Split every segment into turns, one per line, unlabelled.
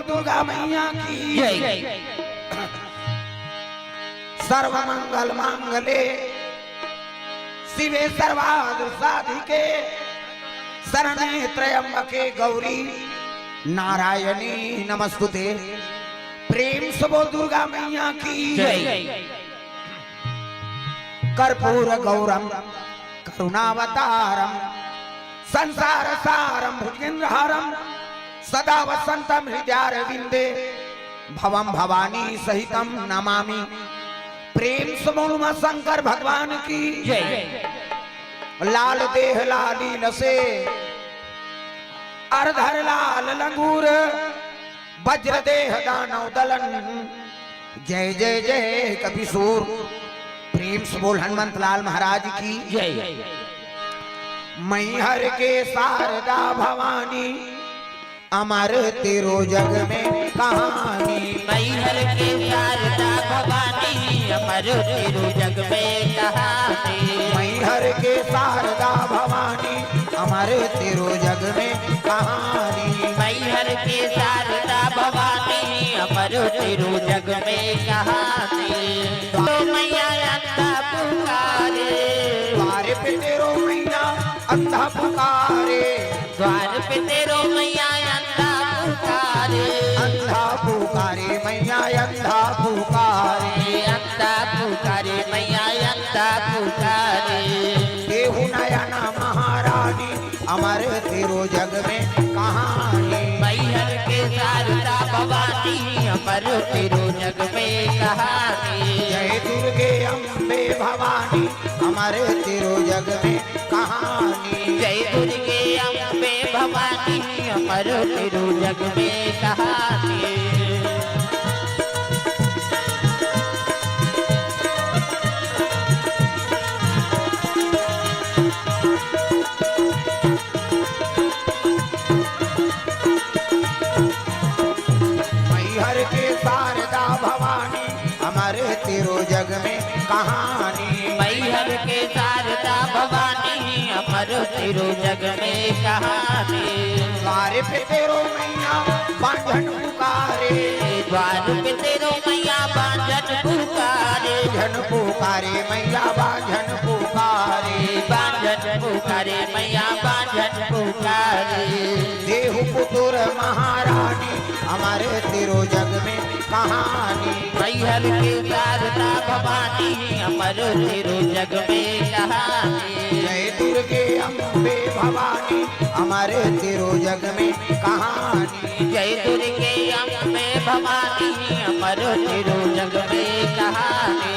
दुर्गा मैया की सर्वमंगल मांगले शिवे सर्वार्थ साधिके शरणे त्र्यंबके गौरी नारायणी नमस्तुते। प्रेम से बोल दुर्गा मैया की कर्पूर गौरम करुणावतारम संसार सारम भुजगेंद्रहारम सदा वसंतम हृदयारविंदे भवम भवानी सहितम नमामि। प्रेम से बोल मां शंकर भगवान की लाल देह लाली लसे अर्धर लाल लंगूर वज्र देह दानव दलन जय जय जय कपिसूर। प्रेम से बोल हनुमंत लाल महाराज की मैहर के शारदा भवानी अमर तेरो जग में कहानी।
मैहर के शारदा भवानी अमर तेरो जग में कहानी।
मैहर के शारदा भवानी अमर तेरो जग में कहानी।
मैहर के शारदा भवानी अमर तेरो जग में कहानी। तो मैया अंधा पुकारे
द्वार पे तेरो मैया अंधा पुकारे।
द्वार पे तेरो मैया अंधा पुकारे।
अंधा पुकारे मैया अंधा पुकारे।
अंधा पुकारे मैया अंधा पुकारे।
देहु नयना महारानी अमर तेरो जग में कहानी।
मैहर के शारदा भवानी अमर तेरो जग में कहानी।
जय दुर्गे अम्बे भवानी अमर तेरो जग में कहानी।
जय दुर्गे अम्बे भवानी अमर तेरो जग में कहानी।
मैहर के शारदा भवानी अमर तेरो जग में कहानी।
मैहर के शारदा भवानी अमर तेरो जग में कहानी।
द्वार पे तेरो मैया बांझन पुकारे।
द्वार पे तेरो मैया बांझन पुकारे।
झन पुकारे मैया बांझन पुकारे।
बांझन पुकारे मैया बांझन पुकारे।
देहु पुतुर महारानी अमर तेरो जग में कहानी।
मैहर के शारदा भवानी अमर तेरो जग में कहानी।
जय दुर्गे अम्बे भवानी अमर तेरो जग में कहानी।
जय दुर्गे अम्बे भवानी अमर तेरो जग में कहानी।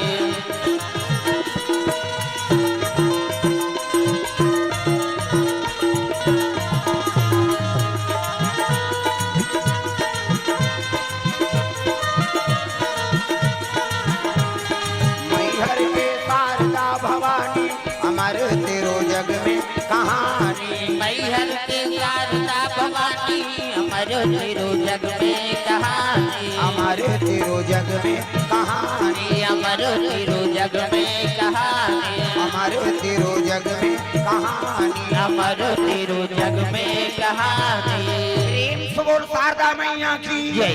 मैहर के शारदा भवानी अमर तेरो जग में कहानी।
मैहर के शारदा भवानी अमर तेरो जग में कहानी।
अमर तेरो जग में कहानी।
अमर तेरो जग में कहानी।
अमर तेरो जग में कहानी।
अमर तेरो जग में कहानी।
प्रेम से बोल शारदा मैया की
जय।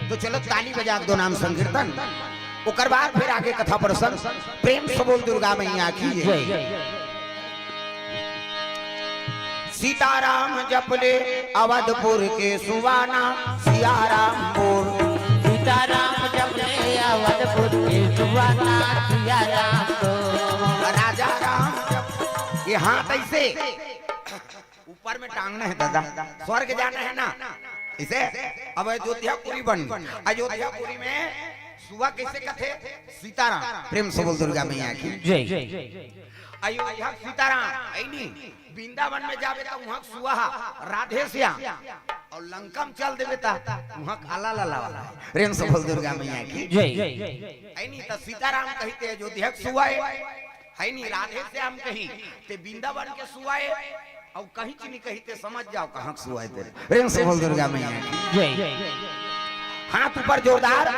तो चलो ताली बजा दो नाम संकीर्तन ओकर बाद फिर आगे कथा प्रसंग। प्रेम से बोल दुर्गा मैया की
जय।
सीताराम जपले अवधपुर के सुवाना सियाराम बोल।
सीताराम जपले अवधपुर के सुवाना सियाराम बोल।
राजा राम जप ये हाथ ऐसे ऊपर में टांगना है दादा, स्वर्ग जाना है ना इसे। अब अयोध्यापुरी बन, अयोध्यापुरी में सुबह कैसे कथे सीताराम प्रेम से बोल दुर्गा मैया की
जय।
अयोध्या सीताराम ऐनी वृंदावन में जावे तो वहां सुहा राधे श्याम और लंका में चल देवे ता वहां काला लाला वाला प्रेम से बोल दुर्गा मैया की
जय।
ऐनी तो सीताराम कहते अयोध्या सुहाए ऐनी राधे श्याम कही ते वृंदावन के सुहाए और कहीं चीनी कहते समझ जाओ कहां सुहाए तेरे प्रेम से बोल दुर्गा मैया की
जय।
हाथ ऊपर जोरदार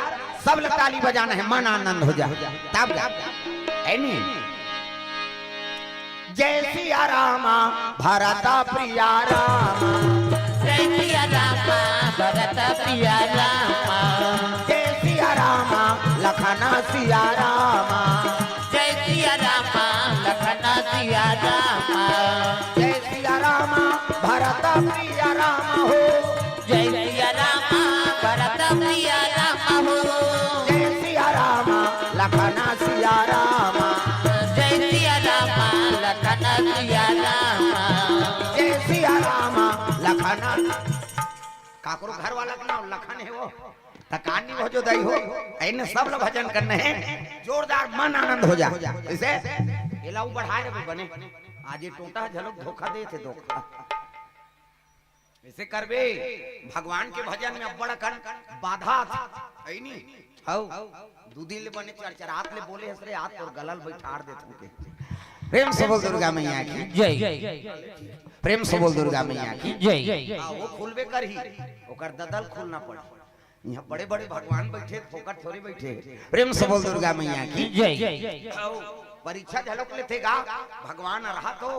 सब लोग ताली बजाना है, मन आनंद हो जाए तब ऐनी। जय सिया रामा भरता प्रिया रामा,
जय सिया रामा भरत प्रिया रामा।
जय सिया रामा लखना सिया रामा,
जय सिया रामा लखना सिया रामा।
जय सिया रामा भरता प्रिया रामा हो,
जय सिया रामा भरत प्रिया रामा हो।
जय सिया रामा लखना सिया रामा,
जय सिया रामा लखना सिया रामा।
जय सिया रामा लखना। काकरो घर वाला का नाम लखन है वो तकानी हो जो दई हो ऐने सब लोग भजन करने हैं जोरदार मन आनंद हो जा। इसे एलाऊ बढ़ाए रे बने आज ये टोटा झलक धोखा दे थे धोखा ऐसे करबे भगवान के भजन में बड़ा कन बाधा ऐनी हौ दू दिन ले बने चरचरात ले बोले हसरे हाथ और गलल बैठाड़ दे तुके। प्रेम से बोल दुर्गा मैया की
जय।
प्रेम से बोल दुर्गा मैया की
जय।
वो खुलबे करही ओकर ददल खुलना पड़े। यहाँ बड़े बड़े भगवान बैठे फोकट थोड़ी बैठे। प्रेम से बोल दुर्गा मैया की
जय।
परीक्षा झलक लेते गा भगवान रहा तो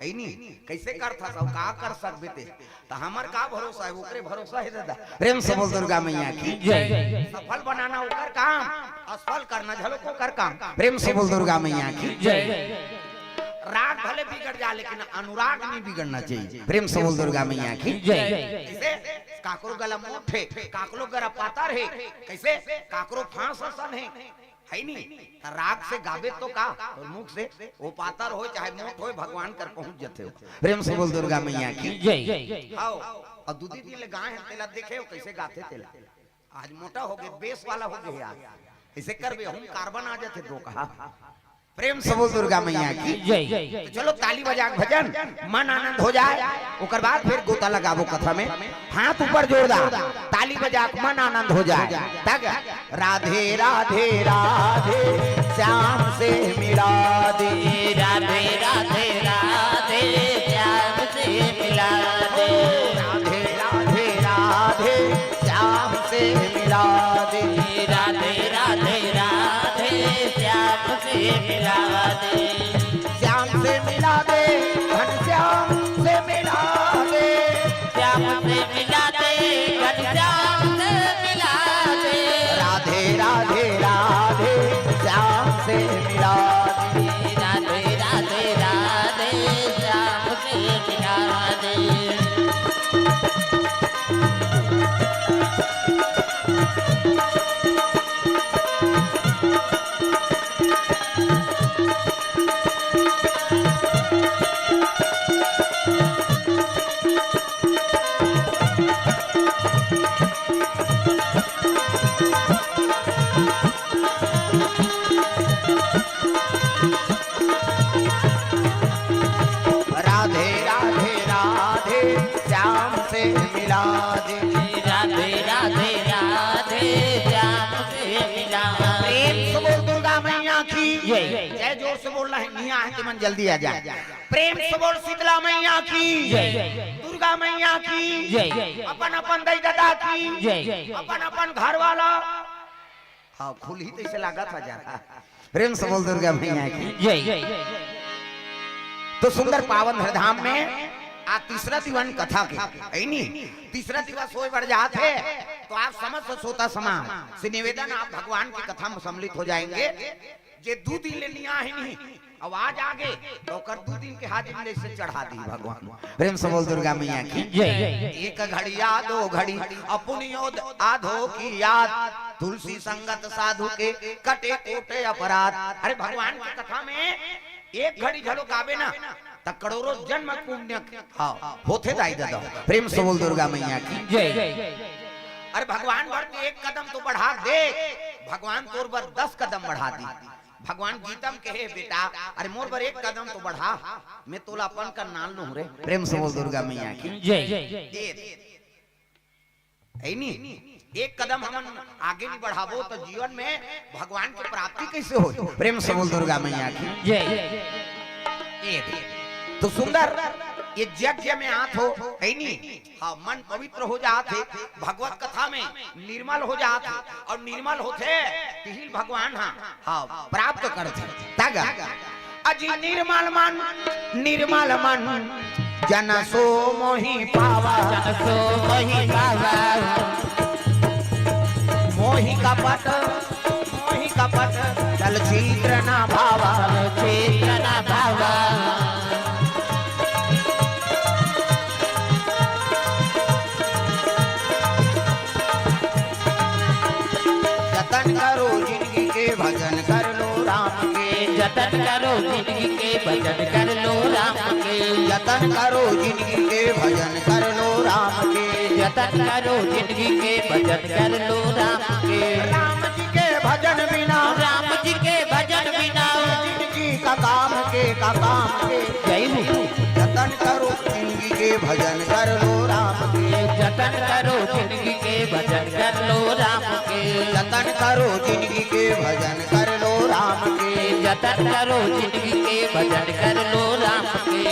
है नी कैसे करता सब का कर सकबे ते तो हमर का भरोसा है ओकरे भरोसा है दादा। प्रेम से बोल दुर्गा मैया की
जय।
सफल बनाना ओकर काम, असफल करना झलक ओकर काम। प्रेम से बोल दुर्गा मैया की
जय।
राग भले बिगड़ जा लेकिन अनुराग नहीं बिगड़ना चाहिए। प्रेम से बोल दुर्गा मैया की
जय।
कैसे काकरो गला मोट है काकरो गला पातर है, कैसे काकरो फांस असन है नी राग से गावे तो का और मुख से वो पातर हो चाहे मोट हो भगवान कर पहुंच जाते हो। प्रेम से बोल दुर्गा मैया की
जय।
आओ और दूधी दिन ले गाय तेला देखे हो कैसे गाते तेला आज मोटा हो गए बेस वाला हो गए आज ऐसे करबे हम कार्बन आ जाते दो कहा। प्रेम से बोल दुर्गा मैया की
जय।
तो चलो ताली बजा भजन मन आनंद हो जाए ओकर बाद फिर गोता लगाबो कथा में हाथ ऊपर जोरदार ताली बजा मन आनंद हो जाए तक राधे राधे राधे श्याम से मिला दे,
राधे राधे राधे श्याम से मिला दे।
राधे राधे राधे श्याम से मिला दे,
राधे राधे राधे श्याम से मिला दे।
श्याम से मिला दे घनश्याम से मिला दे,
श्याम से मिला दे घनश्याम से मिला दे।
राधे राधे राधे श्याम से मिला दे,
राधे राधे राधे श्याम से मिला दे।
राधे राधे राधे श्याम से मिला दे।
राधे राधे राधे श्याम से मिला
प्रेम से बोल दुर्गा मैया की
जय।
जय जोर से बोलना है निया है कि मन जल्दी आ जाए। प्रेम से बोल शीतला मैया की
जय।
दुर्गा मैया की
जय।
अपन अपन दई दादा की
जय।
अपन अपन घर वाला हाँ खुल ही तो इसे लगा था जा। प्रेम से बोल दुर्गा मैया की
जय।
तो सुंदर पावन धाम में आज तीसरा दिवन कथा के ऐनी तीसरा दिवस होए बढ़ जाते तो आप समझ सोता समाज से निवेदन आप भगवान की कथा में सम्मिलित हो जाएंगे। जे 2 दिन ले निया ही नहीं अब आज आगे तो कर 2 दिन के हाजिर जैसे चढ़ा दी भगवान। प्रेम से बोल दुर्गा मैया की
जय।
एक घड़िया 2 घड़ी अपुनियोद आधो की याद तुलसी संगत साधु के कटे कोटे अपराध। अरे भगवान की कथा में एक घड़ी झलक आवे ना त करोड़ों जन्म पुण्य हाँ होते दाई दादा। प्रेम से बोल दुर्गा मैया की
जय।
अरे भगवान बढ़ते 1 कदम तो बढ़ा दे, भगवान तोर पर 10 कदम बढ़ा दी। भगवान गीतम कहे बेटा अरे मोर पर 1 कदम तो बढ़ा, मैं तोला अपन का नाल नु रे। प्रेम से बोल दुर्गा मैया की
जय।
ऐनी 1 कदम हम आगे नहीं बढ़ाबो तो जीवन में भगवान की प्राप्ति कैसे हो। प्रेम से बोल दुर्गा मैया की
जय।
तो सुंदर ये यज्ञ में आत हो ऐनी हाँ मन पवित्र हो जाते, भगवत कथा में निर्मल हो जाते और निर्मल होते तिहिल भगवान हाँ प्राप्त करते तागा। अजी निर्मल मन जन सो मोहि पावा,
जन सो मोहि पावा,
मोहि कपट चल चित्र ना भावा,
चित्र ना भावा।
जतन करो जिंदगी के भजन कर लो राम के,
जतन करो जिंदगी के भजन कर लो राम के,
जतन करो जिंदगी के भजन कर लो राम के,
जतन करो जिंदगी के भजन कर लो राम के।
राम जी के भजन बिना,
राम जी के भजन बिना
जिंदगी का काम के
जय हो।
जतन करो जिंदगी के भजन कर लो राम के,
जतन करो जिंदगी के भजन कर लो राम के,
जतन करो जिंदगी के भजन कर लो राम के,
जतन करो जिंदगी के भजन कर लो राम के।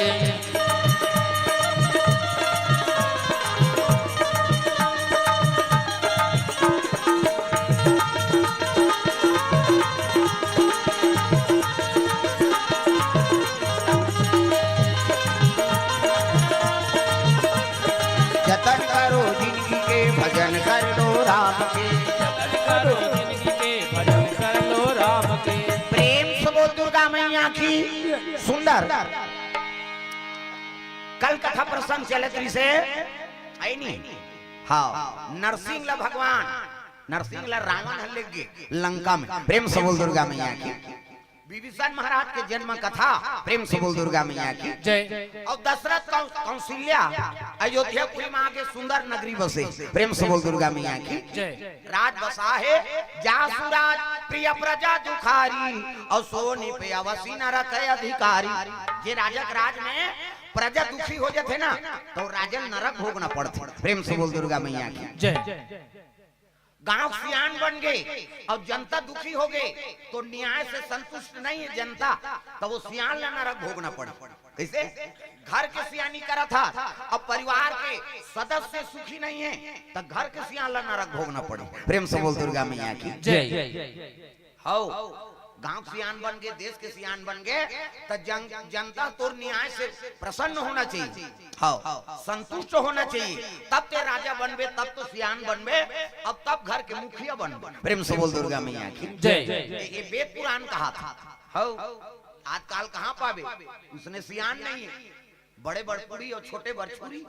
जतन करो जिंदगी के भजन कर लो राम के,
करो जिंदगी के भजन कर लो राम के।
प्रेम से बोल दुर्गा मैया की सुंदर कल कथा प्रसंग चले तरी से आई नहीं हाँ नरसिंह ला भगवान नरसिंह ला रावण हल्ले गे लंका में। प्रेम से बोल दुर्गा मैया की विभीषण महाराज के जन्म कथा। प्रेम से बोल दुर्गा मैया की
जय।
और दशरथ कौशल्या अयोध्यापुरी में आके सुंदर नगरी बसे। प्रेम से बोल दुर्गा मैया की
जय।
राज बसा है जासुराज प्रिय प्रजा दुखारी और सोनी पे अवसी न रखे अधिकारी। ये राजक राज में प्रजा दुखी हो जाते ना तो राजन नरक भोगना पड़ते। प्रेम से बोल दुर्गा मैया की
जय।
गांव सियान बन गए और जनता दुखी हो गए तो न्याय से संतुष्ट नहीं है जनता तो वो सियान ला नरक भोगना पड़ा। कैसे घर के सियानी करा था अब परिवार के सदस्य सुखी नहीं है तो घर के सियान ला नरक भोगना पड़े। प्रेम से बोल दुर्गा मैया की
जय।
हो गांव सियान बन गए देश के सियान बन गए तो जनता तो न्याय से प्रसन्न होना चाहिए, हाँ संतुष्ट होना चाहिए तब ते राजा बनबे तब तो सियान बनबे अब तब घर के मुखिया बनबे। प्रेम से बोल दुर्गा मैया की
जय।
ये वेद पुराण कहा था। हो आजकल कहाँ पावे उसने सियान नहीं है बड़े बड़पुरी और छोटे बड़छुरी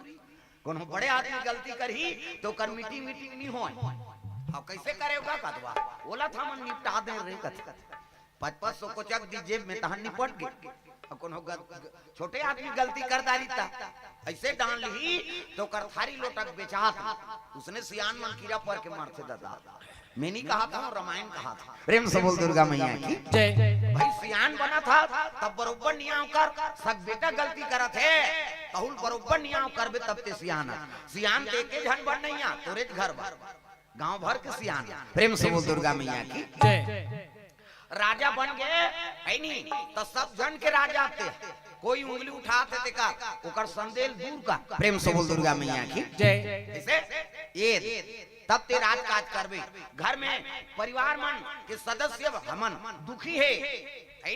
कोनो बड़े आदमी गलती करही तो कर मीटिंग नहीं हो अब कैसे करेगा कतवा बोला था मन निपटा दे रे कथ 500 को चक दी जेब में तहन निपट गए अब कोनो छोटे आदमी गलती कर डाली था ऐसे डाल ली तो कर थारी लोटक बेचा था उसने सियान मन कीड़ा पर के मारते दादा मैंने कहा था रामायण कहा था। प्रेम से बोल दुर्गा मैया की
जय।
भाई सियान बना था तब बरोबर नियाव कर सब बेटा गलती करा थे कहूल बरोबर नियाव करबे तब ते सियान ते के झन बन नहीं आ तोरे घर भर गांव भर के सियान। प्रेम से बोल दुर्गा मैया की
जय।
राजा बन गए है नहीं तो सब जन के राजा आते कोई उंगली उठाते थे का ओकर संदेल दूर का। प्रेम से बोल दुर्गा मैया की
जय।
ऐसे ये तब ते राज काज करबे घर में परिवार मन के सदस्य हमन दुखी है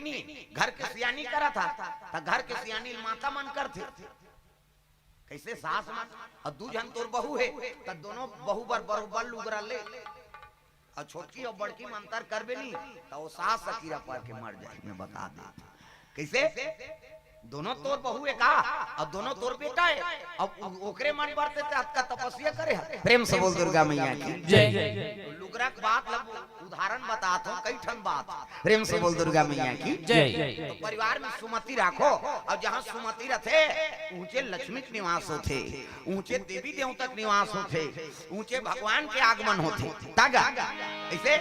नहीं घर के सियानी करा था तो घर के सियानी माता मन करते कैसे सास मन और दू जन तोर बहू है तो दोनों बहू बर बरोबर लुगरा ले और छोटकी और बड़की में अंतर करबे नहीं तो वो सास सकीरा पर के मर जाए। मैं बता दे कैसे दोनों तोर बहू है का और दोनों तोर बेटा है। अब ओकरे मन बढ़ते थे आपका तपस्या करे है। प्रेम से बोल दुर्गा मैया की
जय।
लुगरा के बात उदाहरण बताता हूँ कई ठन बात। प्रेम से बोल दुर्गा मैया की
जय।
तो परिवार में सुमति रखो और जहाँ सुमति रथे ऊंचे लक्ष्मी के निवास होते, ऊंचे देवी देवता के निवास होते, ऊंचे भगवान के आगमन होते। तागा ऐसे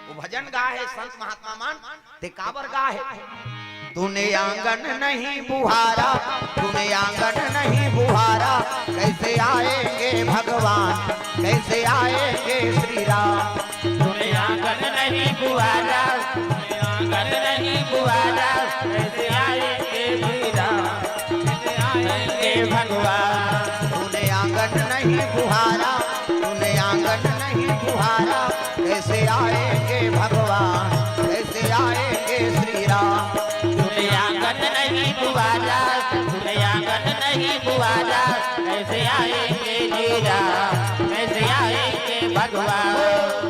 वो भजन गा है संत महात्मा मान ते काबर गा है। तूने आंगन नहीं बुहारा, तूने आंगन नहीं बुहारा, कैसे आएंगे भगवान, कैसे आएंगे श्री राम।
तूने आंगन नहीं बुहारा, तूने आंगन नहीं बुहारा, कैसे आएंगे श्री राम, कैसे आएंगे भगवान।
तूने आंगन नहीं बुहारा, तूने आंगन नहीं बुहारा, कैसे आएंगे भगवान, कैसे आएंगे श्री राम।
तूने आंगन नहीं बुहारा, तूने आंगन नहीं बुहारा, कैसे आएंगे श्री राम, कैसे आएंगे भगवान,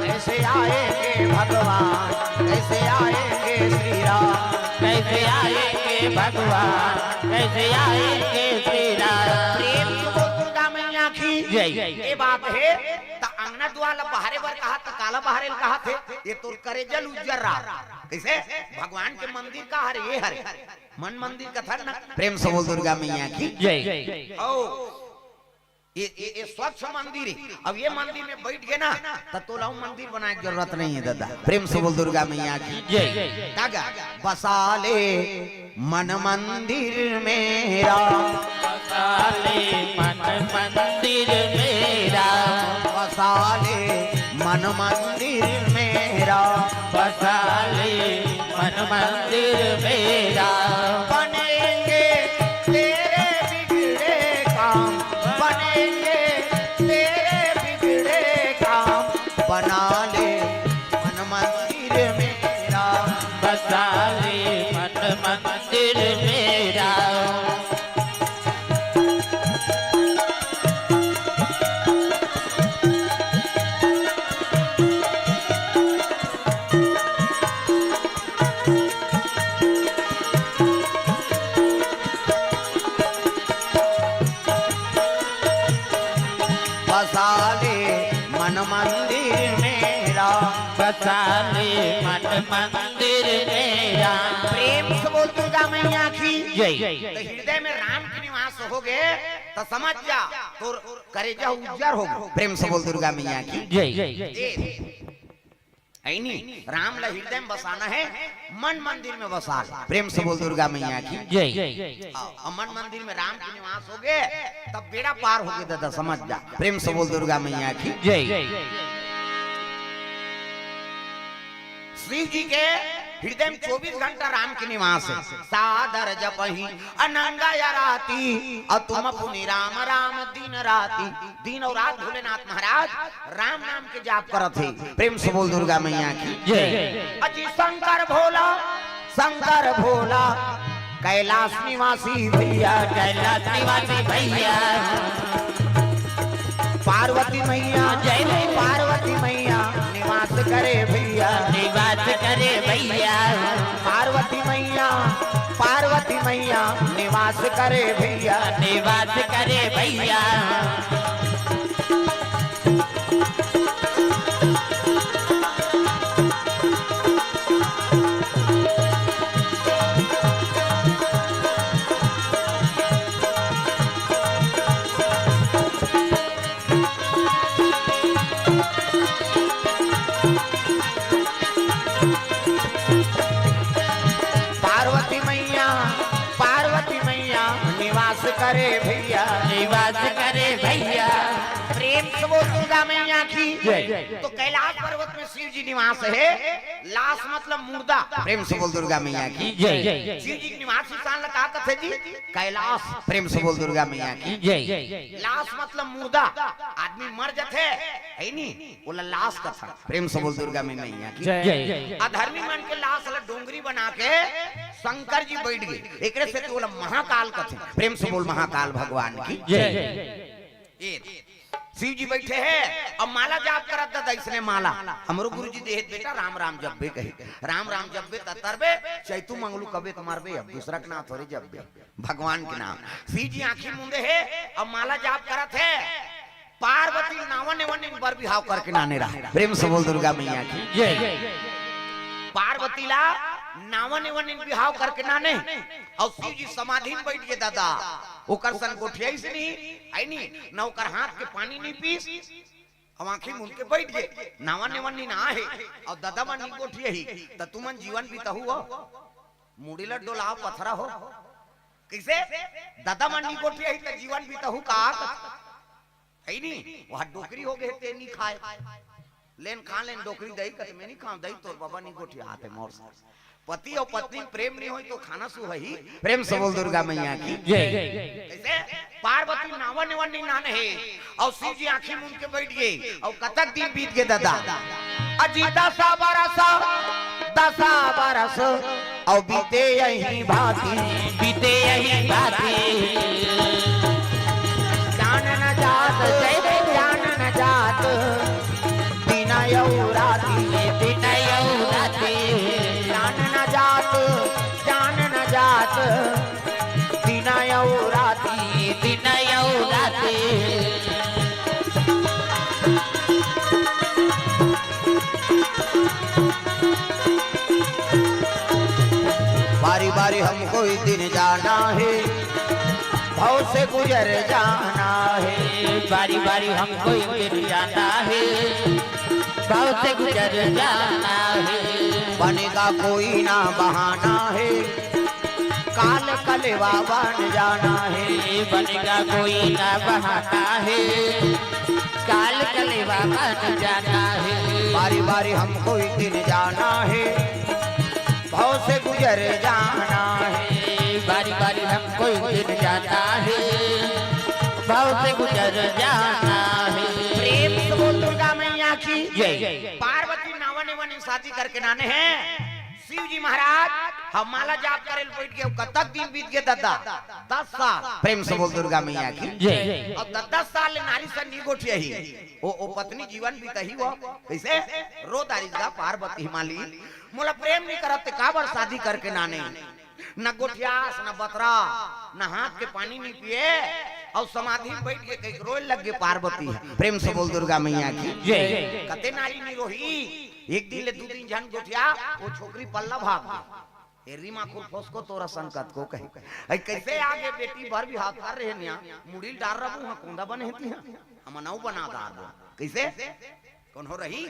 कैसे आएंगे भगवान, कैसे आएंगे श्री राम,
कैसे आएंगे भगवान, कैसे आएंगे श्री राम।
प्रेम से बोल दुर्गा मैया की
जय।
ये बात है तो अंगना द्वार बहारे बर कहा तो काला बहारे कहा थे ये तो करेजल उज्जर रहा। कैसे भगवान के मंदिर का हर ये हर मन मंदिर का था ना। प्रेम से बोल दुर्गा मैया की
जय।
ओ ये स्वच्छ मंदिर है। अब ये मंदिर में बैठ गए ना तो तोला मंदिर बनाने की जरूरत नहीं है दादा। प्रेम से बोल दुर्गा मैया की
जय।
तागा बसा ले मन मंदिर मेरा,
बसा ले मन मंदिर मेरा,
बसा ले मन मंदिर मेरा,
बसा ले मन मंदिर मेरा।
बनेंगे तेरे बिगड़े काम, बनेंगे तेरे बिगड़े काम, बना ले मन मंदिर मेरा,
बसा ले मन मंदिर मेरा।
बसा ले मन मंदिर मेरा,
बसा ले मन मंदिर मेरा।
प्रेम से बोल दुर्गा मैया की
जय।
तो हृदय में राम के निवास हो गए तो समझ जा तो करेजा उज्जर हो गए। प्रेम से बोल दुर्गा मैया की
जय।
ऐनी राम ला हृदय में बसाना है, मन मंदिर में बसा ले। प्रेम से बोल दुर्गा मैया की
जय।
मन मंदिर में राम के निवास हो गए तब बेड़ा पार हो गया दादा समझ जा। प्रेम से बोल दुर्गा मैया की
जय।
शिव जी के हृदय में 24 घंटा राम के निवास है। सादर जपही अनंगा या राती और तुम पुनि राम राम दिन राती। दिन और रात भोलेनाथ महाराज राम नाम के जाप करत थे। प्रेम से बोल दुर्गा मैया की
जय।
अजी शंकर भोला, शंकर भोला, कैलाश निवासी भैया,
कैलाश निवासी भैया,
पार्वती मैया,
जय हो।
पार्वती मैया निवास करे भैया,
निवास करे भैया,
पार्वती मैया, पार्वती मैया निवास करे भैया,
निवास करे भैया।
पार्वती मैया, पार्वती मैया निवास करे भैया,
निवास करे भैया।
प्रेम से बोल दुर्गा मैया की
जय।
तो कैलाश पर्वत में शिव जी निवास है। लाश मतलब मुर्दा। प्रेम से बोल दुर्गा मैया की
जय।
शिव जी के निवास स्थान लगा थे जी कैलाश। प्रेम से बोल दुर्गा मैया की
जय।
लाश मतलब मुर्दा, आदमी मर जाते है नी बोला लाश का था। प्रेम से बोल दुर्गा मैया की
जय।
अधर्मी मन के लाश वाला डोंगरी बना के शंकर जी बैठ गए। एक से तो बोला महाकाल का थे। प्रेम से बोल महाकाल भगवान की
जय।
शिव जी बैठे हैं अब माला जाप करत दादा इसने माला हमरो गुरुजी देहत बेटा राम राम जब्बे कहे राम राम जब्बे तरबे चैतू मंगलू कबे तुम्हारे अब दूसरा के नाम थोड़ी जब्बे भगवान के नाम। शिव जी आंखें मूंदे है अब माला जाप करत है पार्वती नावन वन बर बिहाव करके नाने रहा। प्रेम से बोल दुर्गा मैया की जय। पार्वती ला नावन वन बिहाव करके नाने और शिव जी समाधि में बैठ गए दादा ओकर सन गोठिया से नहीं आई नहीं न ओकर हाथ के पानी नहीं पीस अब आंखें मूंद के बैठ गए नावन वन ना है और दादा मन गोठिया ही त तुमन जीवन बीतहु हो मुड़ी ला डोलाव पथरा हो कैसे दादा मन गोठिया ही त जीवन बीतहु का है नहीं वहां डोकरी हो गए ते नहीं खाए लेन खा लेन डोकरी दही कत में नहीं खाओ दही तोर बाबा नहीं गोठिया आते मोर से पति और पत्नी प्रेम नहीं हो तो खाना सु है ही। प्रेम से बोल दुर्गा मैया की जय। ऐसे पार्वती नावन वन नान है और शिव जी आंखें मूंद के बैठ गए और कतक दिन बीत गए दादा अजी 10 बरस और बीते यही भांति जान न जात जान न जात बिना यौ राती जान न जात बिना यौ राती बारी बारी हमको ही दिन जाना है भाव से गुजर जाना है
बारी बारी हमको दिन जाना है भाव से गुजर जाना है
बनेगा कोई ना बहाना है काल कलेवा बन जाना है
बनेगा कोई ना बहाना है काल कलेवा बन जाना है
बारी बारी हमको ही दिन जाना है भाव से गुजर जाना है
बारी बारी हमको दिन जाना है भाव से गुजर जाना है।
प्रेम से बोल दुर्गा मैया की जय। पार्वती नावन वन शादी करके नाने हैं शिव जी महाराज हम माला जाप करे बैठ गए कतक दिन बीत गए दादा 10 साल। प्रेम से बोल दुर्गा मैया की जय। और 10 साल नारी सन नी गोठिया ही ओ पत्नी जीवन बीतही वो कैसे रो दारिगा पार्वती हिमाली मोला प्रेम नहीं करत का बार शादी करके नाने न गोठियास न बतरा न हाथ के पानी नहीं पिए और समाधि में बैठ के कई रोए लग गए पार्वती। प्रेम से बोल दुर्गा मैया की जय। कते नारी नहीं रोही एक दिन ले 2 दिन जन गोठिया वो छोकरी पल्ला भाग गई रीमा खुरफोस को तोरा संकट को कहे कैसे आगे बेटी भर भी हाथ कर रहे निया मुड़ी डाल रहा हूं कुंदा बने हेती हम नौ बना दार कैसे कौन हो रही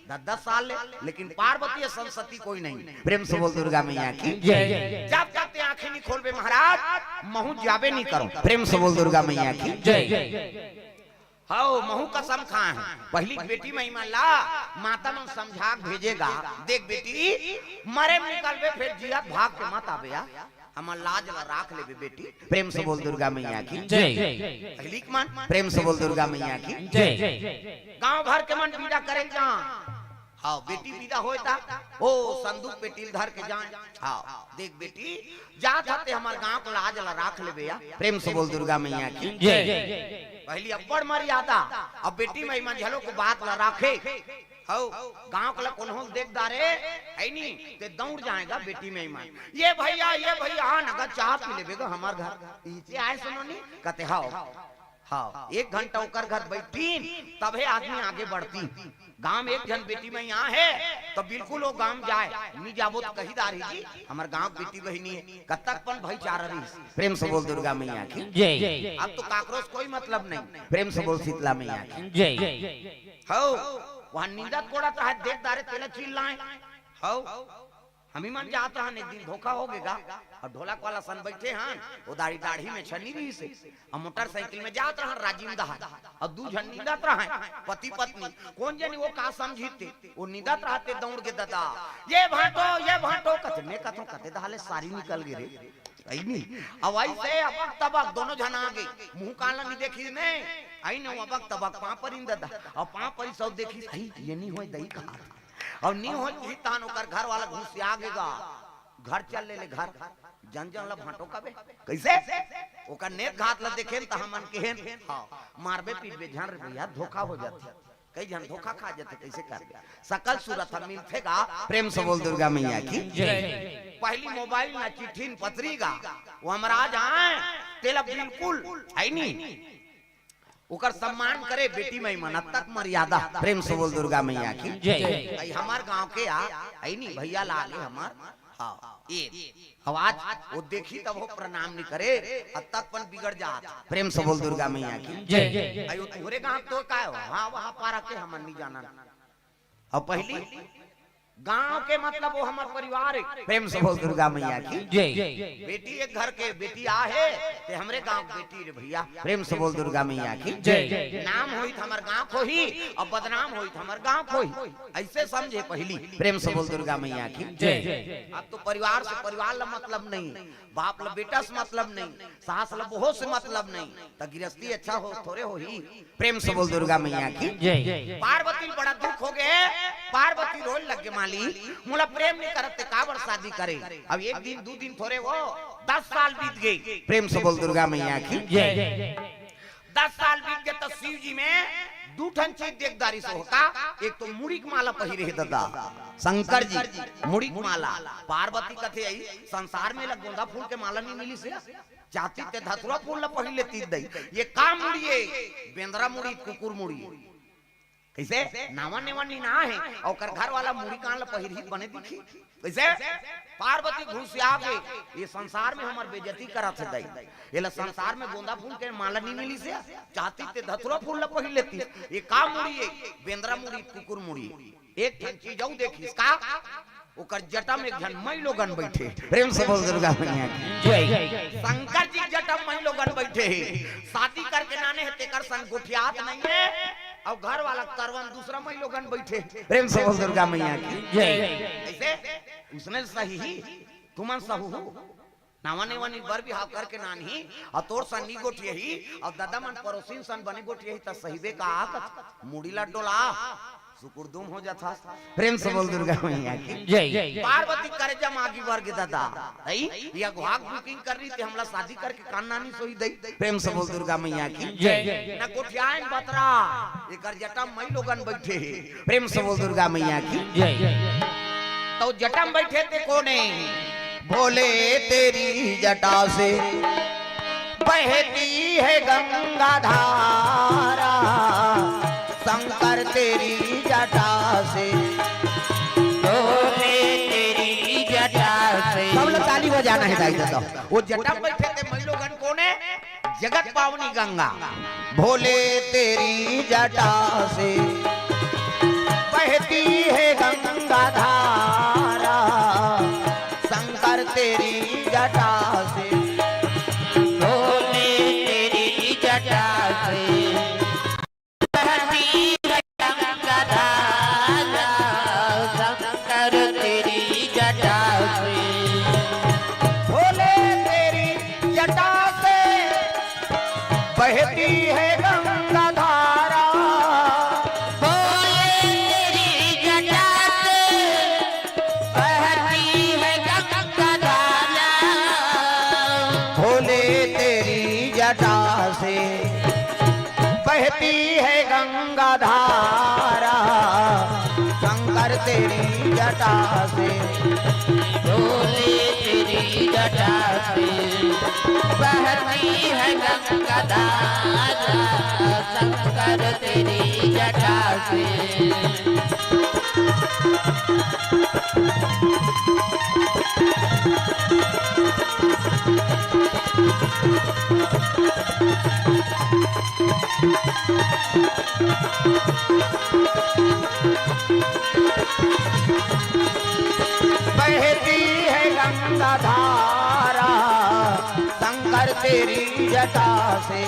10 साल लेकिन पार्वती संसती कोई नहीं। प्रेम से बोल दुर्गा मैया की जय। जब तक ते आंखें नहीं खोलबे महाराज महू जाबे नहीं करो। प्रेम से बोल दुर्गा मैया की जय। हाओ महू कसम खाए हैं पहली बेटी महिमा ला माता मन समझा भेजेगा देख बेटी मरे में निकलबे फिर जिया भाग के मत आबे हम लाज ला राख लेबे बेटी। प्रेम से बोल दुर्गा मैया की जय। पहली मन प्रेम से बोल दुर्गा मैया की जय। गांव भर के मन विदा करे जा हाँ बेटी विदा होता ओ संदूक बेटी धर के जाए हाँ देख बेटी जा थाते हमार गांव को लाज ला राख लेबे या। प्रेम से बोल दुर्गा मैया की जय। पहली अब्बड़ मर्यादा अब बेटी महिमा झलो को बात ला राखे हो गांव के लोग उन्होंने देख दारे है नहीं ते दौड़ जाएगा बेटी महिमा ये भैया हाँ नगर चाह पी लेबेगा हमार घर इसे आए सुनो नहीं कहते हाओ हाँ 1 घंटा ओकर घर बैठी तबे आदमी आगे बढ़ती गांव में एक जन बेटी में यहाँ है तो बिल्कुल वो गांव जाए नहीं जाबो तो कही दारी जी हमार गांव बेटी बहनी है कतक पन भाईचारा रही। प्रेम से बोल दुर्गा मैया की जय। अब तो काकरोच कोई मतलब नहीं। प्रेम से बोल शीतला मैया की जय। हो वहाँ निंदा कोड़ा तो है देख दारे तेला चिल्लाए हो हमी मन जाता है एक दिन धोखा हो गएगा और ढोलक वाला सन बैठे हैं वो दाढ़ी में छनी रही से और मोटरसाइकिल में जात रहा राजिंदा और 2 जन निंदत रहा पति पत्नी कौन जनी वो का समझीते वो निंदत रहते दौड़ के दादा ये भाटो कतने कथों कते दाले सारी निकल गए रे नहीं अब ऐसे अबक तबक दोनों जन आ गए मुंह काला नहीं देखी ने आई न अबक तबक पां पर दादा और पां पर सब देखी सही ये नहीं होय दही कहा और नहीं हो तान ओकर घर वाला घुस आगेगा घर चल ले घर जन जन ला भाटो कबे कैसे ओका नेत घात ला देखेन त हमन केहन हां मारबे पीटबे जान रे भैया धोखा हो जाती कई जन धोखा खा जाते कैसे कर सकल सूरत हम मिलथेगा प्रेम से बोल दुर्गा मैया की जय। पहली मोबाइल ना चिट्ठी पत्री गा वो हमरा जाए तेला बिल्कुल है नहीं ओकर सम्मान करे बेटी में मन तक मर्यादा प्रेम से बोल दुर्गा मैया की जय। हमार गांव के आई नहीं भैया लागे हमार हाँ ये आवाज वो देखी तब वो प्रणाम नहीं करे अब तक पन बिगड़ जात प्रेम से बोल दुर्गा मैया की जय। अयो तोरे गांव तो का हो हाँ वहां पारा के हमन नहीं जाना और पहली गांव के मतलब वो हमार परिवार है प्रेम से बोल दुर्गा मैया की जय। बेटी एक घर के बेटी आ है ते हमरे गांव बेटी रे भैया प्रेम से बोल दुर्गा मैया की जय। नाम होई हमार गांव को ही और बदनाम होई हमार गांव को ही ऐसे समझे पहली प्रेम से बोल दुर्गा मैया की जय। अब तो परिवार से परिवार ला मतलब नहीं बाप ला बेटा से मतलब नहीं सास ला बहू से मतलब नहीं तो गृहस्थी अच्छा हो थोड़े हो ही प्रेम से बोल दुर्गा मैया की जय। पार्वती बड़ा दुख हो गए पार्वती रोल लग गए मोला प्रेम नहीं करते काबर शादी करे अब एक दिन दो दिन थोड़े वो 10 साल बीत गए प्रेम से बोल दुर्गा मैया की जय। 10 साल बीत गए तो शिव जी में दू ठन चीज देखदारी से होता एक तो मुड़ी की माला पहिरे दादा शंकर जी मुड़ी की माला पार्वती कथे आई संसार में लग गोंदा फूल के माला नहीं मिली से चाहती ते धतुरा फूल ला पहिर लेती दई ये का मुड़िए बेंद्रा मुड़ी कुकुर मुड़ी कैसे नावा नेवानी ना है और घर वाला मुड़ी कान ला पहिर ही बने दिखी कैसे पार्वती घुसिया के ये संसार में हमार बेइज्जती करत है दई ये संसार में गोंदा फूल के माला नहीं मिली से चाहती ते धतुरा फूल ला पहिर लेती ये का मुड़ी है बेंद्रा मुड़ी कुकुर मुड़ी एक चीज औ देखी इसका ओकर जटा में घन मई लोगन बैठे प्रेम से बोल दुर्गा मैया की जय। शंकर जी जटा मई लोगन बैठे शादी करके नाने है तेकर संग गुठियात नहीं है और घर वाला करवन दूसरा मई लोगन बैठे प्रेम से बोल दुर्गा मैया की जय। ऐसे उसने सही तुमन सहु नावने वानी बर भी हाव करके नानी और तोर सन्नी गोठिए ही और दादा मन पड़ोसी सन बने गोठिए ही त सहीबे का आकत मुड़ीला डोला सुकुरदुम हो जाता प्रेम से बोल दुर्गा मैया की जय। पार्वती करे जम आगी वर्ग दादा आई या गुहाग बुकिंग कर रही थी हमला शादी करके कान्ना नहीं सोई दई प्रेम से बोल दुर्गा मैया की जय। ना गोठियान बतरा एकर जटम मई लोगन बैठे प्रेम से बोल दुर्गा मैया की जय। तो जटम बैठे थे कोने बोले तेरी जटा से बहती है गंगा धारा शंकर तेरी जटा से बोले तेरी जटा से सब लोग ताली बजाना है दाई दादा वो जटा बैठे थे मई लोगन कोने जगत पावनी गंगा भोले तेरी जटा से बहती है गंगा धारा शंकर तेरी जटा से भोले तेरी जटा से बहती है गंगा धारा शंकर तेरी जटा से भोले तेरी जटा से बहती है गंगा धारा भोले तेरी जटा से बहती है गंगा धारा भोले तेरी जटा से बहती है गंगा धारा शंकर तेरी जटा से भोले तेरी जटा से बहती है गंगा धारा शंकर तेरी जटा से बहती है गंगा धारा शंकर तेरी जटा से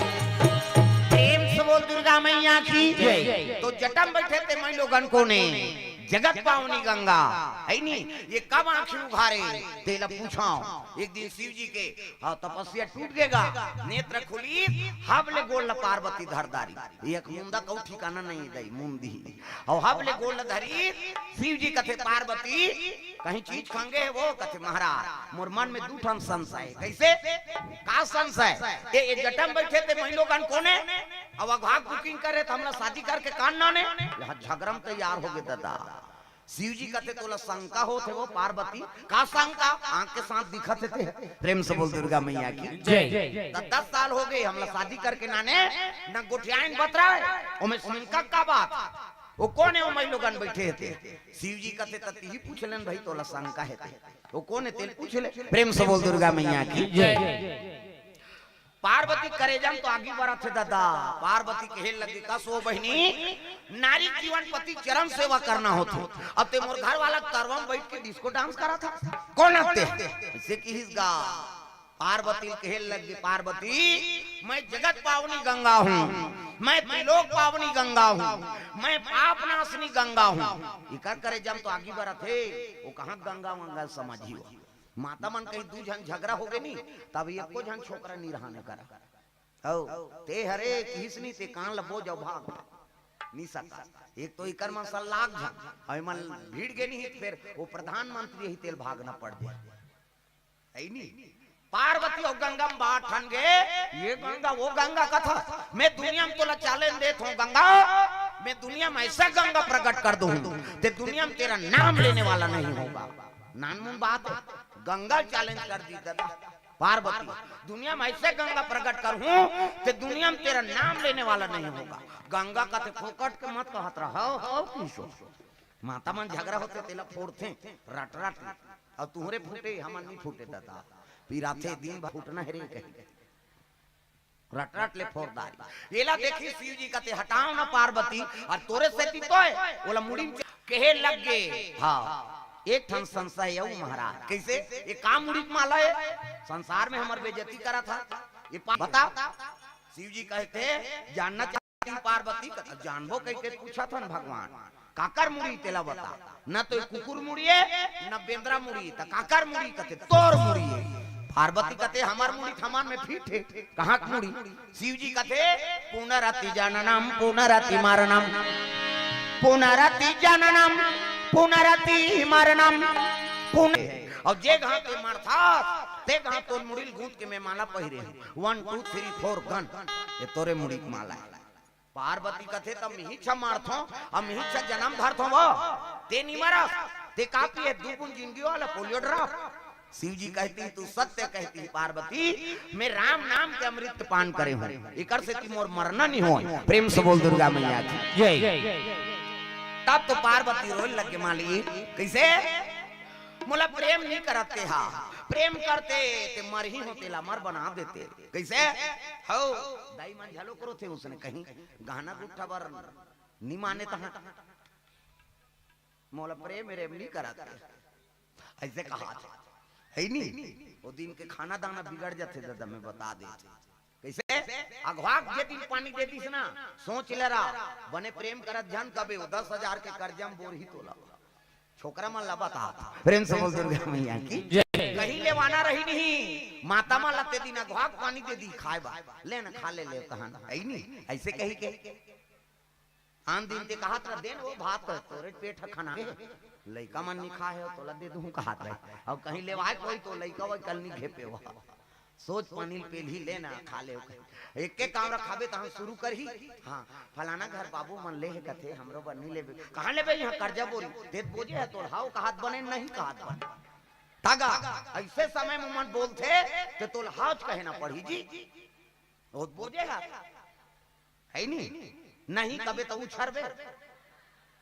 प्रेम से बोल दुर्गा मैया की जय। तो जटम बैठे थे मैं लोगन को ने जगत पावनी गंगा है नी ये कब आंखें उघारे तेला पूछाओ एक दिन शिव जी के तपस्या टूट गएगा नेत्र खुली हबले गोल पार्वती धरदारी एक मुंदा कौ ठिकाना नहीं दई मुंदी और हबले गोल धरी शिव जी कथे पार्वती कहीं चीज खांगे है वो कथे महाराज मोर मन में दूठन संशय कैसे का संशय ये जटम बैठे थे महिलो कान कोने अब अघाग बुकिंग करे तो हमरा शादी करके कान नाने यहाँ झगड़म तैयार हो गए दादा शिव जी कहते तोला शंका होते वो पार्वती का शंका आंख के साथ दिखते थे प्रेम से बोल दुर्गा मैया की जय 10 साल हो गए हमला शादी करके नाने न गोठियाइन बतराए ओमे शंका का बात वो कौन है वो महिलो गन बैठे थे शिव जी कहते तती ही पूछलन भाई तोला शंका है वो कौन है तेल पूछ ले प्रेम से बोल दुर्गा मैया की जय पार्वती करेजम तो आगे बढ़ा थे दादा पार्वती कहे लगे का सो बहनी नारी जीवन पति चरम सेवा करना होता अब ते मोर घर वाला करवम बैठ के डिस्को डांस करा था कौन आते से किसगा पार्वती कहे लगे पार्वती मैं जगत पावनी गंगा हूँ मैं त्रिलोक पावनी गंगा हूँ मैं पाप नाशनी गंगा हूँ इकर करेजम तो आगे बढ़ा थे वो कहाँ गंगा वंगा समझियो माता मन कहीं दू झन झगड़ा हो गए नी तब एको झन छोकरा नहीं रहने करा औ ते हरे किसनी ते कान लबो जाओ भाग नहीं सकता एक तो इकर मन सल लाग झन हई मन भीड़ गे नहीं फिर वो प्रधानमंत्री ही तेल भागना पड़ गया है नी पार्वती और गंगा में बात ठन गए ये गंगा वो गंगा कथा मैं दुनिया में तोला चैलेंज देता हूँ गंगा मैं दुनिया में ऐसा गंगा प्रकट कर दूं ते दुनिया में तेरा नाम लेने वाला नहीं होगा नानमुन बात है गंगा चैलेंज कर दी दादा पार्वती दुनिया में ऐसे गंगा प्रकट कर हूं कि दुनिया में तेरा नाम लेने वाला नहीं होगा गंगा का ते फोकट के मत कहत रहो किसो माता मन झगड़ा होते तेला फोड़ते रट रट और तुहरे फूटे हमन नहीं फूटे दादा पीराते दिन भर फूटना है रे कहीं रट रट ले फोड़दारी येला देखी शिव जी कहते हटाओ ना पार्वती और तोरे से तो है बोला मुड़ी कहे लग गए हां एक ठन संशय है महाराज कैसे ये काम मुड़ी माला है संसार में हमार बेइज्जती करा था ये बता शिव जी कहते जानना चाहती पार्वती का जानबो कह के पूछा था भगवान काकर मुड़ी तेला बता न तो कुकुर मुड़ी है न बेंद्रा मुड़ी त काकर मुड़ी कहते तोर मुड़ी है पार्वती कहते हमार मुड़ी थमान में फिट है कहां की मुड़ी शिव जी कहते पुनरति जननम पुनरति मरणम पुनरति जननम पुनरति मरणम और जे घाव के मरथा ते घाव तो मुड़िल गूंथ के मैं माला पहिरे 1 2 3 4 गन ये तोरे मुड़ी की माला है पार्वती कथे तब मिही छ मारथो अब मिही छ जन्म धरथो वो ते नहीं मरा ते कापी है दुगुन जिंदगी वाला पोलियो ड्रॉप शिव जी कहती तू सत्य कहती पार्वती मैं राम नाम के अमृत पान करे हूं इकर से ती मोर मरना नहीं हो प्रेम से बोल दुर्गा मैया की जय तब तो पार्वती रोने लगे माली कैसे मोला प्रेम नहीं करते हा प्रेम करते ते मर ही होते ला मर बना देते कैसे हो दाई मन झलो करो थे उसने कहीं गाना गुट्ठा बर नहीं माने तहां मोला प्रेम मेरे नहीं करते ऐसे कहा है नहीं वो दिन के खाना दाना बिगड़ जाते दादा मैं बता दे कैसे अगवाक जे दिन पानी दे दिस ना सोच ले रहा बने प्रेम करत जन कबे 10,000 के कर्जा में बोर ही तोला छोकरा मन ला बता प्रेम से बोल दुर्गा मैया की कहीं लेवाना रही नहीं माता मां लते दिन अगवाक पानी दे दी खाए बा ले ना खा ले कहां है नहीं ऐसे कही के आन दिन ते कहा था देन वो भात तोरे पेट खाना लइका मन नहीं खाए तोला दे दूं कहा था अब कहीं लेवाए कोई तो लइका वो कल नहीं घेपे हुआ सोच पानी पे ही लेना खा ले एक के काम रखाबे त हम शुरू कर ही हां फलाना घर बाबू मन ले है कथे हमरो बन नहीं लेबे कहां लेबे यहां कर्जा बोरी देत बोझे है तोड़ हाउ कहात बने नहीं कहात बने तागा ऐसे समय में मन बोलते तो तोल हाउच कहे ना पड़ी जी बहुत बोझे है नहीं कबे तो उछरबे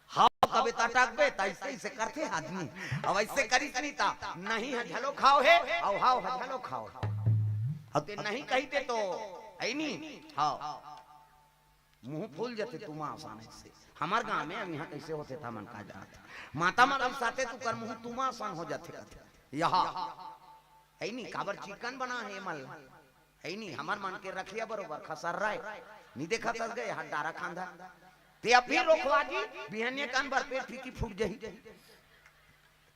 हाउ कबे तटकबे त ऐसे ऐसे करते आदमी अब ऐसे करिस नहीं ता नहीं है झलो खाओ है और हाउ है झलो खाओ अब ते नहीं कहते तो है नहीं हाँ मुंह फूल जाते तुम आसानी से हमार गांव में अब यहाँ कैसे होते था मन का जाते माता मन अब साथे तू कर मुंह तुम आसान हो जाते यहाँ है नहीं काबर चिकन बना है मल है नहीं हमार मन के रखिया बरोबर खसर रहा है नहीं देखा तस गए हाथ डारा खांधा ते अब फिर रोकवा जी बिहनिया कान भर पेट फीकी फूट जाही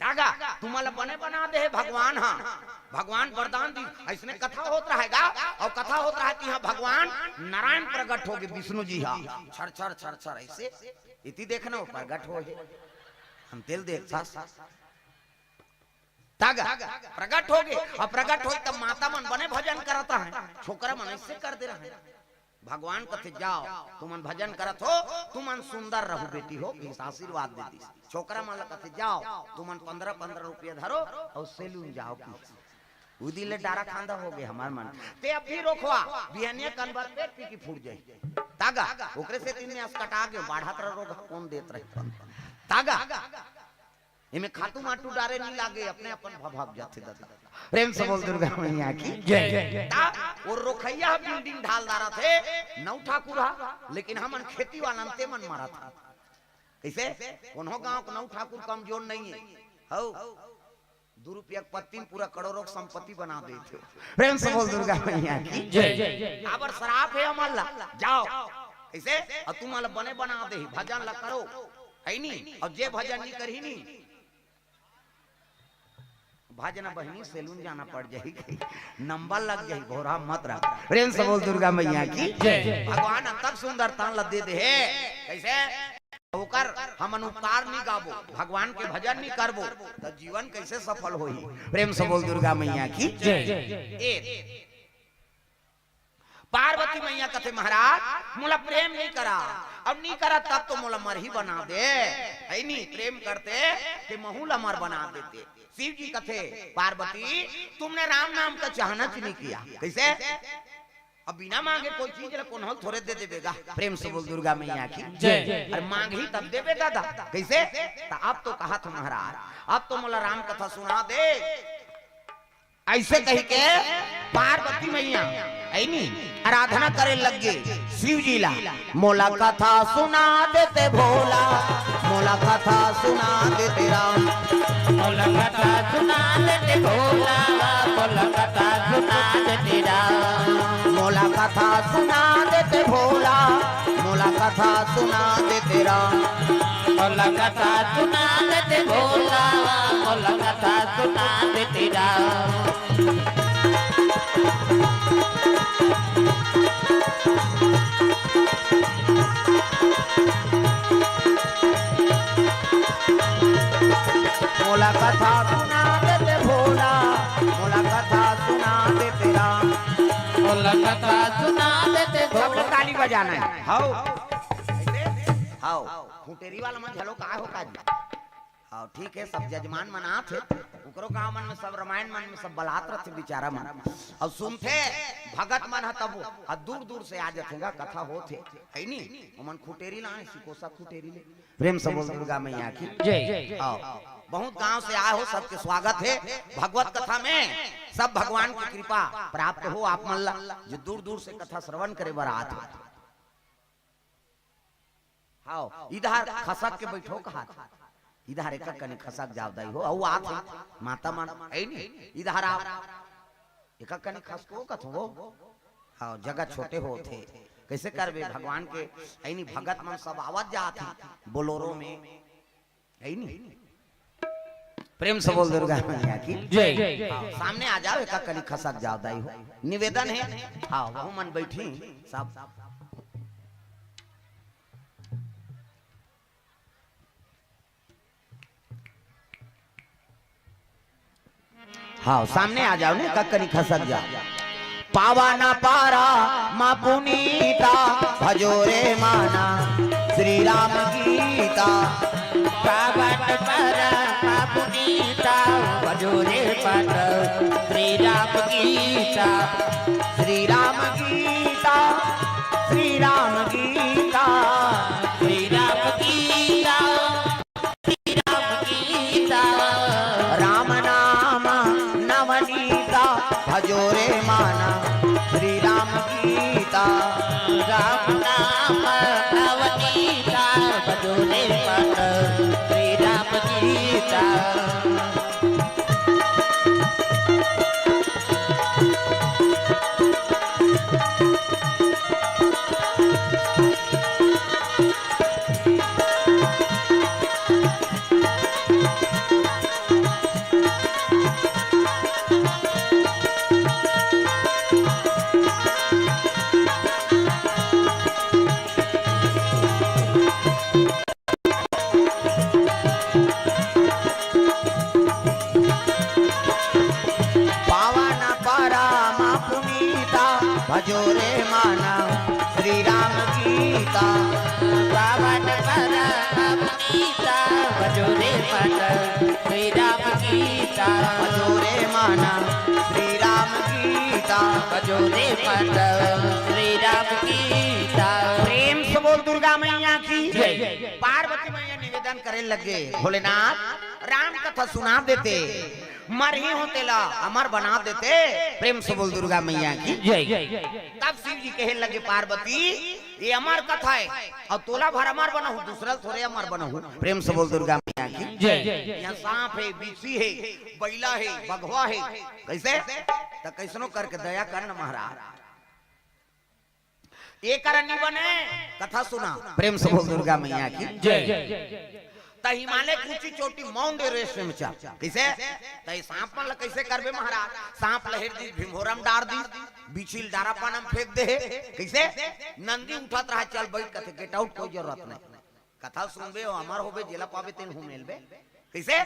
तागा तुम्हारा बने बना दे भगवान हाँ भगवान वरदान दी ऐसने कथा होत रहेगा और कथा होत रहा कि हाँ भगवान नारायण प्रकट हो गए विष्णु जी हाँ छर छर छर छर ऐसे इति देखना हो प्रकट हो हम तेल देख तागा प्रकट हो गए और प्रकट हो तब माता मन बने भजन करता है, छोकरा मन ऐसे कर दे रहा है। भगवान कथे जाओ तुमन भजन करत हो, तुमन सुंदर रहो बेटी हो, इस आशीर्वाद देती। छोकरा मन कथे जाओ तुमन 15-15 रुपया धरो और सेलून जाओ। उदिले डारा खांदा हो गए हमार मन ते अब भी रोकवा बिहनिया कनबर पेट पी की फूट जाए। तागा ओकरे से 3 में कटा गए बाढ़त रोग कौन देत रहे। तागा इमे खातू माटू डारे नहीं लागे, अपने अपन भभाग जाते दादा। प्रेम से बोल दुर्गा मैया की जय। और रोखैया बिल्डिंग ढालदारा थे नौ ठाकुर, लेकिन हमन खेती वाला ते मन मारा था। कैसे उन्हों गांव को नौ ठाकुर कमजोर नहीं है, हौ 2 रुपया पत्ती पूरा करोड़ों संपत्ति बना देते। प्रेम से बोल दुर्गा मैया की जय। अब शराब है अमल्ला जाओ कैसे और तुम बने बना दे भजन ला करो है नी, और जे भजन नहीं करी नी भजना बहनी सेलून जाना पड़ जाएगी, नंबर लग जाएगी, घोरा मत रख। प्रेम से बोल दुर्गा मैया की जय। भगवान अंतर सुंदरता लदे दे है कैसे होकर हम अनुपकार नहीं गाबो, भगवान के भजन नहीं करबो तो जीवन कैसे सफल होई। प्रेम से बोल दुर्गा मैया की जय। पार्वती मैया कथे महाराज मोला प्रेम नहीं करा, अब नहीं करा तब तो मोला मर ही बना दे है नी, प्रेम करते कि महूला मर बना देते। शिव जी कथे पार्वती तुमने राम नाम का चाहना नहीं किया, कैसे अब बिना मांगे कोई चीज कौन थोड़े दे देगा। प्रेम से बोल दुर्गा मैया की जय। अरे मांग ही तब देवे दादा कैसे तो अब तो कहा था महाराज अब तो मोला राम कथा सुना दे, ऐसे कह के पार्वती मैया आराधना करे लग गए शिव जी ला। मोला कथा सुना देते भोला, मोला कथा सुना देते राम,
मोला कथा सुना देते भोला, मोला कथा सुना देते राम,
मोला कथा सुना देते भोला, मोला कथा सुना देते राम,
मोला कथा सुना देते भोला, मोला कथा सुना देते राम।
मोला कथा सुना देते भोला, मोला कथा सुना देते राम,
मोला कथा सुना देते भोला।
ताली बजाना है हाउ हाउ फुटेरी वाला मन झलो का हो काजी हाउ ठीक है। सब जजमान मना थे उकरो गांव मन में सब रामायण मन में सब बलात रथे बेचारा मन और सुनथे भगत मन तब दूर दूर से आ जातेगा कथा होथे है नी मन खुटेरी लाए सिकोसा खुटेरी ले। प्रेम से बोल दुर्गा मैया की जय। बहुत गांव से आए हो सबके स्वागत है भगवत कथा में, सब भगवान की कृपा प्राप्त हो आप मन ला जो दूर दूर से कथा श्रवण करे बर आत हाउ इधर खसक के बैठो कहा इधर एक कने खसक जाव दाई हो औ आत माता मन है नी इधर आओ एक कने खसको कथो हां जगह छोटे होते कैसे करबे भगवान के है नी भगत मन सब आवत जात बोलोरो में है नी। प्रेम से बोल दुर्गा मैया की जय। सामने आ जाओ एक कने खसक जाव दाई हो निवेदन है हां वहु मन बैठी सब हाँ सामने आ जाओ ने कक्कनी खसक जाओ। पावा ना पारा माँ पुनीता भजोरे माना श्री राम गीता,
पावा ना पारा माँ पुनीता भजोरे माना श्री राम गीता,
श्री राम गीता, श्री राम गीता,
श्री राम गीता, श्री राम गीता,
राम नाम नवनीता भजोरे माना श्री राम गीता,
राम नाम नवनीता भजोरे माना श्री राम गीता। बजो रे मत श्री राम की ताव।
प्रेम से बोल दुर्गा मैया की
जय।
पार्वती मैया निवेदन करे लगे, भोलेनाथ राम कथा सुना देते, मर ही होते ला अमर बना देते। प्रेम से बोल दुर्गा मैया की
जय।
तब शिव जी कहे लगे पार्वती ये अमर कथा है और तोला भर अमर बना हूँ, दूसरा थोड़े अमर बना हूँ। प्रेम से बोल दुर्गा मैया की
जय।
यहाँ सांप है, बिच्छी है, बैला है, बघवा है, कैसे तो कैसनो करके दया करना महाराज, ये कारण नहीं बने कथा सुना। प्रेम से बोल दुर्गा मैया की
जय।
त हिमालय की ऊंची चोटी माउंट एवरेस्ट में चल कैसे त सांप मन कैसे करबे महाराज, सांप लहर दी भीमोरम डार दी, बिछिल डारा पानम फेंक दे, कैसे नंदी उठत रहा चल बैठ कथे गेट आउट कोई जरूरत नहीं, कथा सुनबे और अमर होबे जेला पावे तेन हुमेलबे, कैसे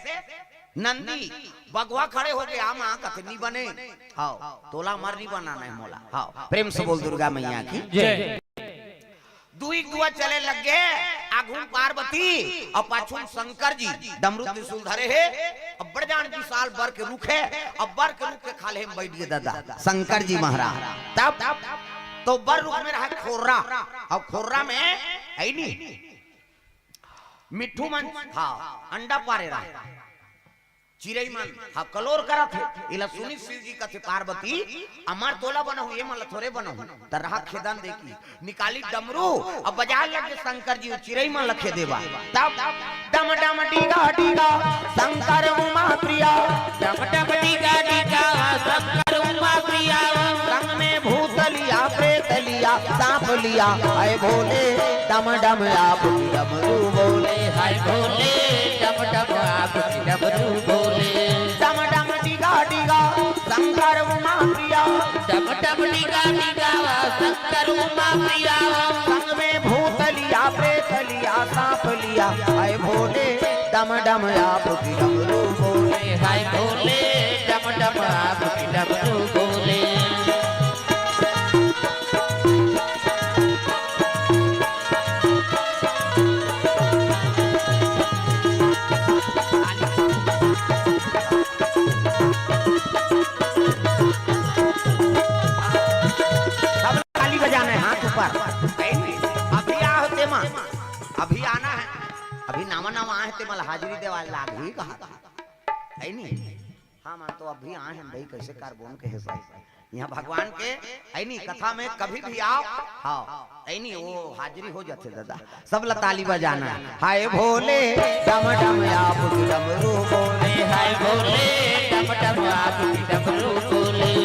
नंदी बगवा खड़े हो गए आमा कथे नहीं बने, हां तोला मर नहीं बनाना है मोला। हां प्रेम से बोल दुर्गा मैया की
जय।
दुई दुआ चले लग गए, आगुन पार्वती और पाछुन शंकर जी डमरू त्रिशूल धरे है, अब बड़ जान विशाल बर के रुख है, अब बर के रुख के खाले में बैठ गए दादा शंकर जी महाराज। तब तो बर रुख में रहा खोर्रा, और खोर्रा में है नहीं मिट्ठू मन, हाँ अंडा पारे रहा चिरई मन, हाँ कलोर करा थे, इला सुनी शिव जी कथे पार्वती अमर तोला बना हूँ, ये मतलब थोड़े बना हूँ, तरह खेदन देखी निकाली डमरू अब बाजार लगे शंकर जी चिरई मन लखे देवा। तब डम डम डीगा डीगा शंकर उमा प्रिया,
डम डम डीगा डीगा शंकर उमा प्रिया,
संग में भूत लिया प्रेत लिया सांप लिया, आए भोले डम डम आप डमरू बोले,
हाय भोले डम डम आप डमरू बोले,
डम डम डीगा डीगा शंकर उमा प्रिया,
डम डम डीगा डीगा शंकर उमा प्रिया,
संग में भूत लिया प्रेत लिया सांप लिया, आए भोले डम डम आप डमरू बोले,
हाय भोले डम डम आप डमरू बोले।
अभी होते मां अभी आना है, अभी नामा नामा आए थे मल हाजिरी देवा लाग ही कहा है नहीं, हाँ मान तो अभी आए हैं भाई कैसे कार्बन के हिसाब यहाँ भगवान के है नहीं कथा में कभी भी आओ, हाँ है नहीं वो हाजिरी हो जाते दादा। सब लताली बजाना हाय भोले डम डम आप डमरू बोले,
हाय भोले डम डम आप डमरू बोले।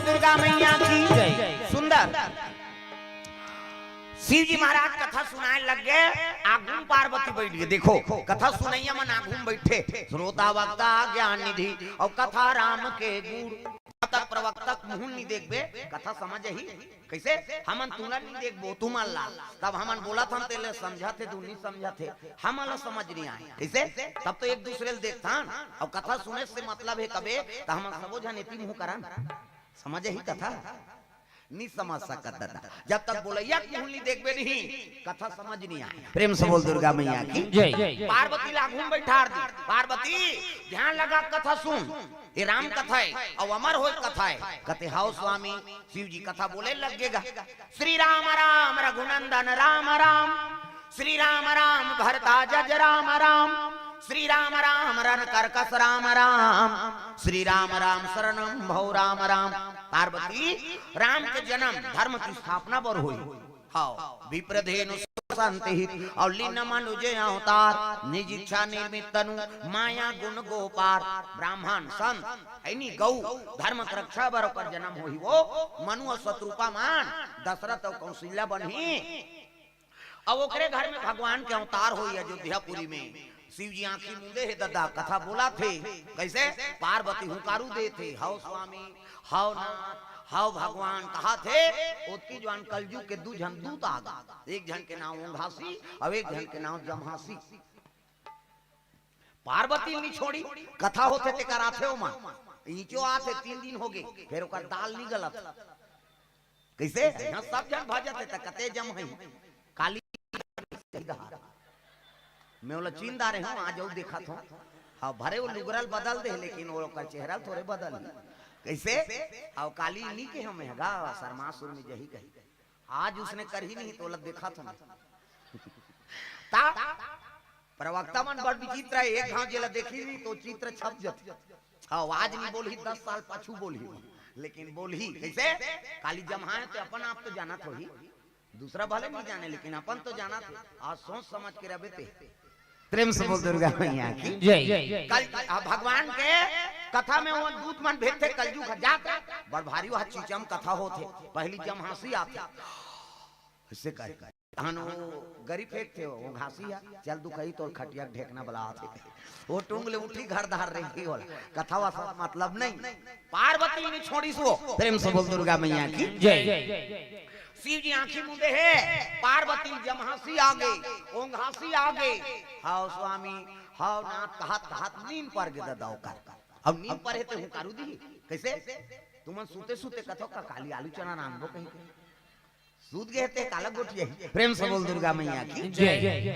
दुर्गा मैया की जय। सुंदर शिव जी महाराज कथा सुनाए लग गए, आगुन पार्वती बैठ गए। देखो कथा सुनैया मन आगुन बैठे, श्रोता वक्ता ज्ञान निधि और कथा राम के गुण तक प्रवक्तक मुंह नहीं देखबे कथा समझ ही कैसे, हमन तुला नहीं देखबो तुमन ला, तब हमन बोला हम तेले समझा थे तू नहीं समझा थे, हमन समझ नहीं आए कैसे, तब तो एक दूसरे देखता और कथा सुने से मतलब है कबे तो हम सबो जनेती मुंह करन समझ ही कथा नहीं समझ सकता दादा, जब तक बोलैया मुंह नहीं देखबे नहीं कथा समझ नहीं आए। प्रेम से बोल दुर्गा मैया की
जय।
पार्वती लागू बैठार दी, पार्वती ध्यान लगा कथा सुन, ये राम कथा है और अमर हो कथा है, कहते हाउ स्वामी शिव जी कथा बोले लगेगा, श्री राम राम रघुनंदन राम राम, श्री राम राम भरता जज राम राम, श्री राम राम रण कर्कस राम राम, श्री राम राम शरणम भौ राम राम। पार्वती राम के जन्म धर्म की स्थापना पर हुई, हाँ विप्रधेनु संति और लीन मनुजे अवतार, निज इच्छा निर्मित तनु माया गुण गोपार, ब्राह्मण संत ऐनी गौ धर्म की रक्षा बर पर जन्म हुई, वो मनु और शत्रुपा मान दशरथ और कौशल्या बनी, अब ओकरे घर में भगवान के अवतार हुई अयोध्यापुरी में। शिव जी आंखी मूंदे है दादा कथा बोला थे कैसे, पार्वती हुंकारू दे थे how Swami how Nath how भगवान कहा थे, उसकी जवान कलयुग के दू जन दूत आ गए, एक जन के नाम ओंघासी और एक जन के नाम जमहासी। पार्वती नहीं छोड़ी कथा होते ते कराथे हो मां इचो आते 3 दिन हो गए, फिर ओकर दाल नहीं गलत कैसे, यहां सब जन भजत है त कते जम है काली मैं बोला चीनदार हूँ आ जाऊ देखा था। हाँ भरे वो लुगरल बदल दे लेकिन वो का चेहरा थोड़े बदल कैसे और काली नी के हमें हगा शर्मासुर में जही कही आज उसने कर ही नहीं तो लग देखा था ता प्रवक्ता मन बड़ विचित्र है एक गांव जेला देखी नहीं तो चित्र छप जत आवाज नहीं बोली 10 साल पाछू बोली लेकिन बोली कैसे काली जमाए तो अपन आप तो जाना थोड़ी दूसरा भले नहीं जाने लेकिन अपन तो जाना थे आज सोच समझ के रहे थे प्रेम से बोल दुर्गा मैया की
जय।
कल भगवान के कथा में वो दूत मन भेजते कलयुग जात बड़ भारी वह चीचम कथा होते पहली जमहासी आते इससे कह तहन वो गरी फेंक थे वो घासिया चल दुखई तो खटिया ढेकना बला थे वो टुंगले उठी घर धार रही हो कथा वा मतलब नहीं पार्वती ने छोड़ी सो प्रेम से बोल दुर्गा मैया की
जय।
शिव जी आंखी मुंदे है पार्वती जमहासी आ गई ओंघासी आ गई हाउ स्वामी हाउ नाथ कहत नींद पर गे दादाओ कर अब नींद पर है तो हुकारू दी कैसे तुमन सूते सूते कथो का काली आलू चना नाम दो कहीं सूत गए थे काला गोटिया प्रेम से बोल दुर्गा मैया की
जय।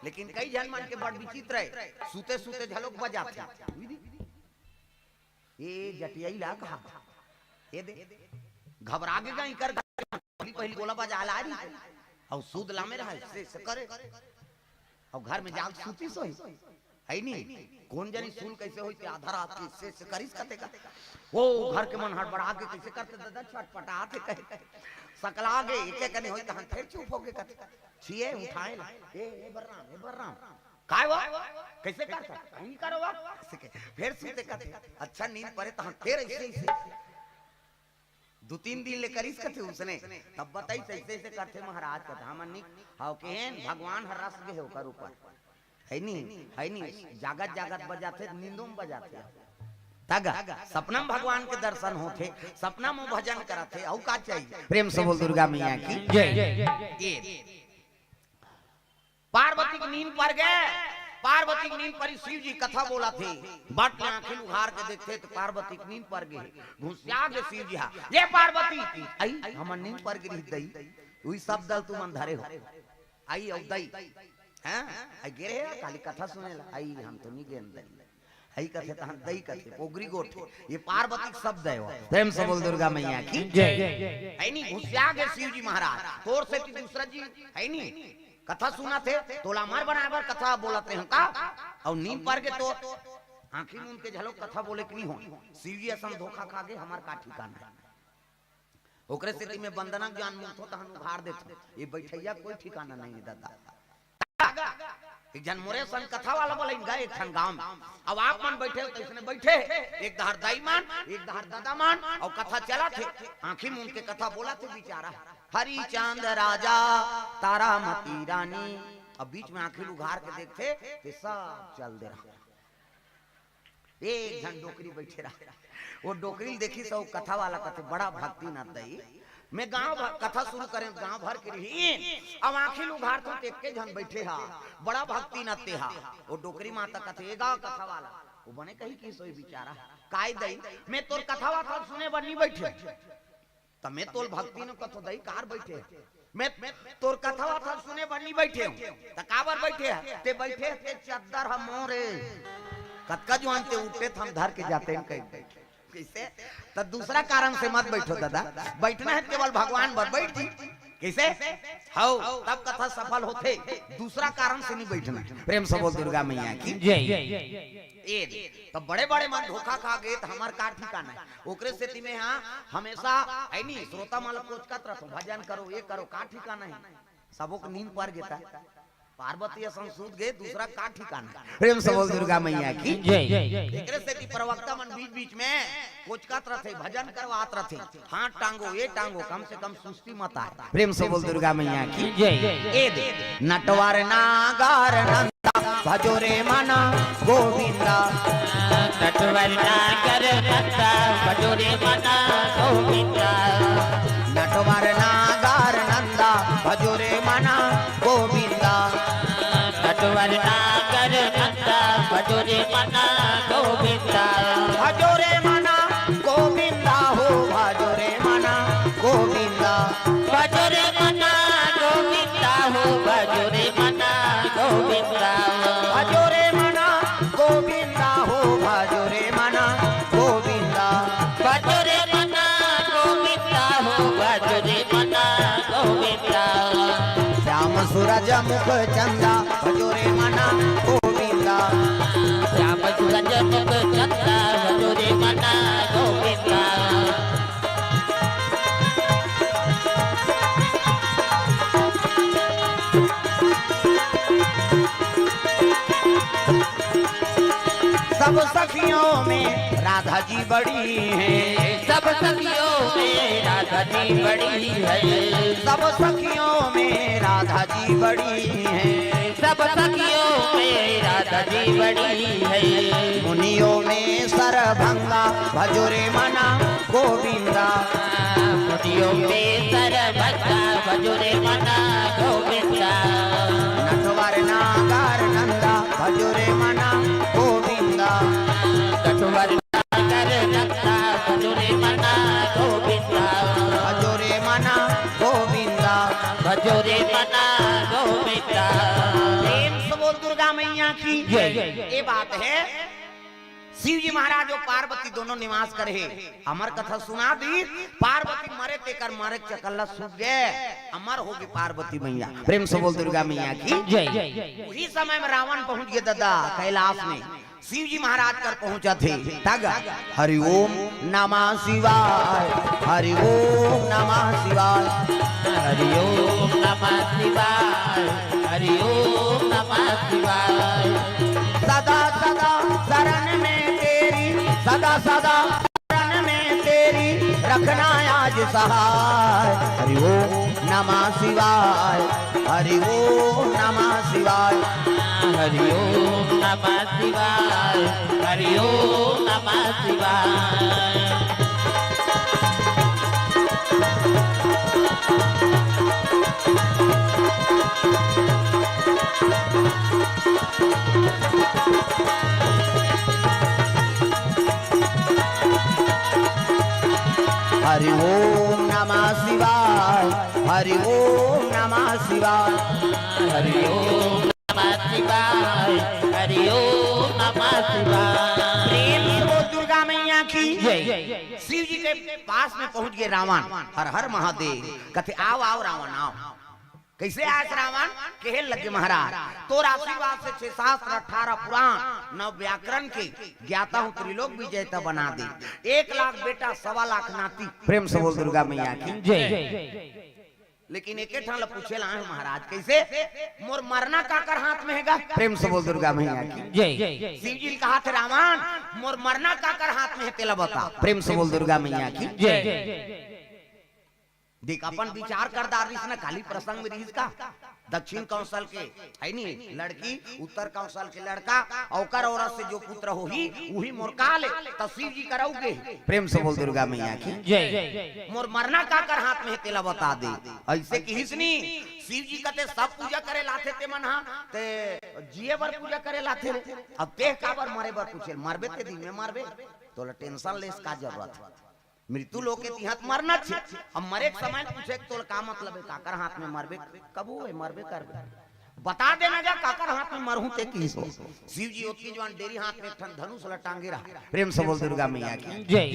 लेकिन कई जन मन के बड़ विचित्र है सूते सूते झलोक बजाते ये जटियाई ला कहा ये दे घबरा के गई कर पहली गोला बजा ला रही और सूद लामे रहा से करे और घर में जाग सूती सोई है नहीं कौन जानी सूल कैसे होई आधा रात के से करिस कते का वो घर के मन हड़बड़ा के कैसे करते दादा छटपटाते कहे सकला गे एके कने होई तहन फिर चुप हो के कते छिए उठाए ए बर्राम काय वा कैसे करता कहीं करो वा फिर सूते कते अच्छा नींद पड़े तहन फिर ऐसे 2-3 दिन ले करिस कथे उसने तब बताई कैसे ऐसे करते महाराज कथा हमन हाउ केन भगवान हर रस गे ओकर ऊपर है नहीं जागत जागत बजाते नींदों में बजाते तगा सपना में भगवान के दर्शन होते सपना में भजन कराते औ का चाहिए प्रेम से बोल दुर्गा मैया की जय। पार्वती की नींद पर गए पार्वती की नींद पर शिव जी कथा बोला थे बट आंखें उघार के देखते तो पार्वती की नींद पर गए घुसिया गए शिव जी ये पार्वती आई हमर नींद पर गिरी दई वही सब दल तुम अंधारे हो आई औ दई हैं आई गिरे खाली कथा सुनेला आई हम तो नहीं गेन दई आई कथे तहन दई कथे पोगरी गोठ ये पार्वती शब्द है प्रेम से बोल दुर्गा मैया की जय। आई नहीं घुसिया गए शिव जी महाराज तोर से दूसरा जी है नहीं कथा सुना थे तोला मार बनावर कथा बोलते हैं का और नींद पर के तो आंखी मुंह के झलक कथा बोले कि नहीं हो शिव जी असम धोखा खा गए हमार का ठिकाना है ओकरे स्थिति में बंदना ज्ञान मुक्त होता हम उघार देते ये बैठैया कोई ठिकाना नहीं है दादा एक जन मोरे सन कथा वाला बोले गए एक ठन गांव अब आप मन बैठे तो इसने बैठे एक दहर दाई मान एक दहर दादा मान और कथा चला थे आंखी मुंह के कथा बोला थे बेचारा हरी चांद राजा तारामती रानी अब बीच में आंखें उघार के देखते तो सब चल दे रहा एक जन डोकरी बैठे रहा वो डोकरी देखी तो कथा वाला कथे बड़ा भक्ति न दई मैं गांव कथा शुरू करें गांव भर के रही अब आंखें उघार तो एक जन बैठे हा बड़ा भक्ति न ते हा वो डोकरी माता कथे गांव कथा वाला वो बने कही की सोई बेचारा काय दई मैं तोर कथा वाला सुने बनी बैठे तमे तोल भक्ति न कथो दई कार बैठे मैं तोर कथा वाला सुने बनी बैठे त काबर बैठे ते बैठे ते चद्दर हम मोरे कतका जुआन ते उठे हम धर के जाते हैं कहीं कैसे तो दूसरा कारण से मत बैठो दादा बैठना है केवल भगवान पर बैठ जी कैसे हाउ तब कथा सफल होते दूसरा कारण से नहीं बैठना प्रेम से बोल दुर्गा मैया की जय। तो बड़े बड़े मन धोखा खा गए तो हमार का ठिकाना है ओकरे स्थिति में हाँ हमेशा है नहीं श्रोता माल कोचकत रखो भजन करो ये करो का ठिकाना है सबों को नींद पर गेता पार्वती संसूत गए दूसरा का ठिकाना प्रेम से बोल दुर्गा मैया की जय। एकरे से प्रवक्ता मन बीच बीच में कोचकत रथे भजन करवात रथे हाथ टांगो ये टांगो कम से कम सुस्ती मत आए प्रेम से बोल दुर्गा मैया की जय। ए दे नटवर नागार नंदा भजो रे मना गोविंदा
नटवर नागर नंदा भजो रे मना गोविंदा
नटवर नागार नंदा भजो रे मना गोविंदा
नटवर नागर नंदा भजो रे मना गोविंदा
भजो रे मना गोविंदा हो भजो रे मना गोविंदा
भजो रे मना गोविंदा हो भजो रे मना गोविंदा भजरे मना गोविंदा
श्याम सूरज मुख चंदा भजोरे मना गोविंदा
श्याम सूरज मुख चंदा भजरे मना गोविंदा
सब सखियों में राधा जी बड़ी है
सब सखियों में राधा जी बड़ी है
सब सखियों में राधा जी बड़ी है
सब सखियों में राधा जी बड़ी है
मुनियों में सरभंगा भजोरे मना गोविंदा
मुनियों में सरभंगा भजोरे मना गोविंदा
नटवर नागर नंदा भजोरे मना गोविंदा
कटवर नागर नंदा भजोरे मना गोविंदा
भजोरे मना गोविंदा
भजोरे मना गोविंदा
प्रेम से बोल दुर्गा मैया की ये बात है। शिव जी महाराज और पार्वती दोनों निवास करे अमर कथा सुना दी। पार्वती मरे तेकर मारे चकल्ला सूख गए अमर होगी पार्वती मैया। प्रेम से बोल दुर्गा मैया की
जय।
उसी समय में रावण पहुंच गया दादा कैलाश में। शिव जी महाराज कर पहुंचा थे तग हरि ओम नमः शिवाय हरि ओम नमः शिवाय
हरि ओम नमः शिवाय हरि ओम नमः शिवाय
सदा सदा शरण में तेरी सदा सदा शरण में तेरी रखना आज सहाय। हरि ओम नमः शिवाय हरि ओम नमः शिवाय
हरि ओम नमः शिवाय हरि ओम नमः शिवाय
हरि ओम नमः शिवाय हरि ओम नमः शिवाय
हरि ओम नमः शिवाय हरि ओम नमः शिवाय
प्रेम से बोल दुर्गा मैया की
जय।
शिव जी के पास में पहुंच गए रावण। हर हर महादेव कहते आओ आओ रावण आओ। कैसे आए रावण कहे लगे महाराज तो आशीर्वाद से 6 शास्त्र 18 पुराण 9 व्याकरण के ज्ञाता हूँ त्रिलोक विजेता बना दे 1 लाख बेटा 1.25 लाख नाती। प्रेम से बोल दुर्गा मैया की
जय।
लेकिन एक ठान पूछे ला महाराज कैसे मोर मरना काकर हाथ में हैगा। प्रेम से बोल दुर्गा मैया की
जय।
शिव जी कहा थे रावण मोर मरना काकर हाथ में है तेला बता। प्रेम से बोल दुर्गा मैया की
जय।
देख अपन विचार कर दारिस ना खाली प्रसंग में रहीस का दक्षिण कौशल के है नी लड़की उत्तर कौशल के लड़का औकर औरत से जो पुत्र होही वही मोर काल तो शिव जी कराओगे। प्रेम से बोल दुर्गा मैया की
जय।
मोर मरना काकर हाथ में है तेला बता दे। ऐसे की हिसनी शिव जी कहते सब पूजा करे लाथे ते मन ते जिए बर पूजा करे लाथे रे। अब ते काबर मरे बर पूछे मरबे ते दिन में मरबे तो टेंशन लेस का जरूरत है। मृत्यु लोग के तिहत मरना छे अब मरे के समय पूछे तो का मतलब है काकर हाथ में मरबे कबू है मरबे करबे बता देना जा काकर हाथ में मरहूं ते की सो। शिव जी ओतकी जवान डेरी हाथ में ठन धनुष ल टांगे रहा। प्रेम से बोल दुर्गा मैया की
जय।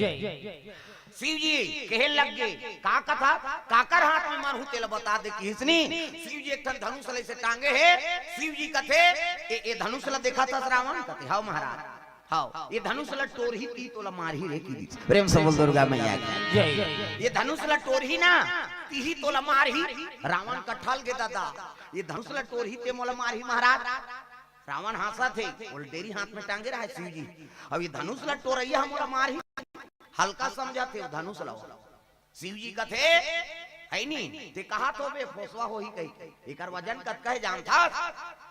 शिव जी कहे लग गए का कथा काकर हाथ में मरहूं तेल बता दे की हिसनी। शिव जी एक ठन धनुष ले से टांगे है। शिव जी कथे ए धनुष ल देखा था रावण कथे हां महाराज हाँ ये धनुष ल टोर ही ती तो मार ही रे की। प्रेम से बोल दुर्गा मैया की
जय।
ये धनुष ल टोर ही ना ती ही तो मार ही। रावण कठल के दादा ये धनुष ल टोर ही ते मोला मार ही महाराज। रावण हंसा थे बोल डेरी हाथ में टांगे रहा है शिव जी। अब ये धनुष ल टोरैया मोला मार ही हल्का समझा थे धनुष ल। शिव जी का थे है नी ते कहा तो बे फोसवा हो ही कही एकर वजन कत कहे जान था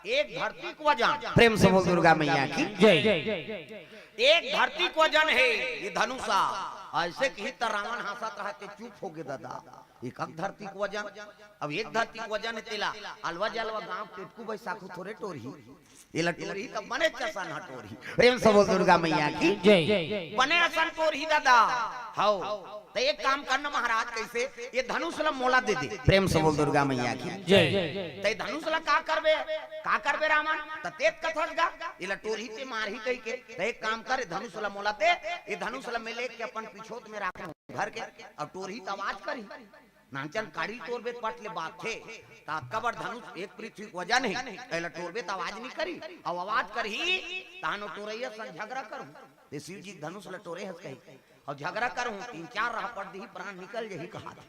एक धरती को वजन। प्रेम से बोल दुर्गा मैया की
जय।
एक धरती को वजन है ये धनुषा। ऐसे की तर रावण हंसत रहते चुप हो गए दादा एक धरती को वजन। अब एक धरती को वजन है तेला अलवा जलवा गांव पेटकू बैसाखू थोड़े टोरही ये लटोरी तब बने चसन हटोरी। प्रेम से बोल दुर्गा मैया की
जय।
बने असन टोरही दादा हाउ तो एक काम करना महाराज कैसे ये धनुष ल मोला दे दे। प्रेम से बोल दुर्गा मैया की
जय।
ते धनुष ल का करबे रावण त तेत कथस गा ये लटोरी ते मार ही कह के तो एक काम कर धनुष ल मोला दे ये धनुष ल में लेके अपन पिछोत में रखे घर के और टोरही त आवाज करी नाचन काड़ी तोड़बे पटले बात थे ता कबर धनुष एक पृथ्वी वजन है पहले तोड़बे त आवाज नहीं करी और आवाज करही तानो तोरैया सन झगड़ा करू ते शिव जी धनुष ल तोरे हस कही और झगड़ा करू 3-4 राह पड़ दी प्राण निकल जही कहा था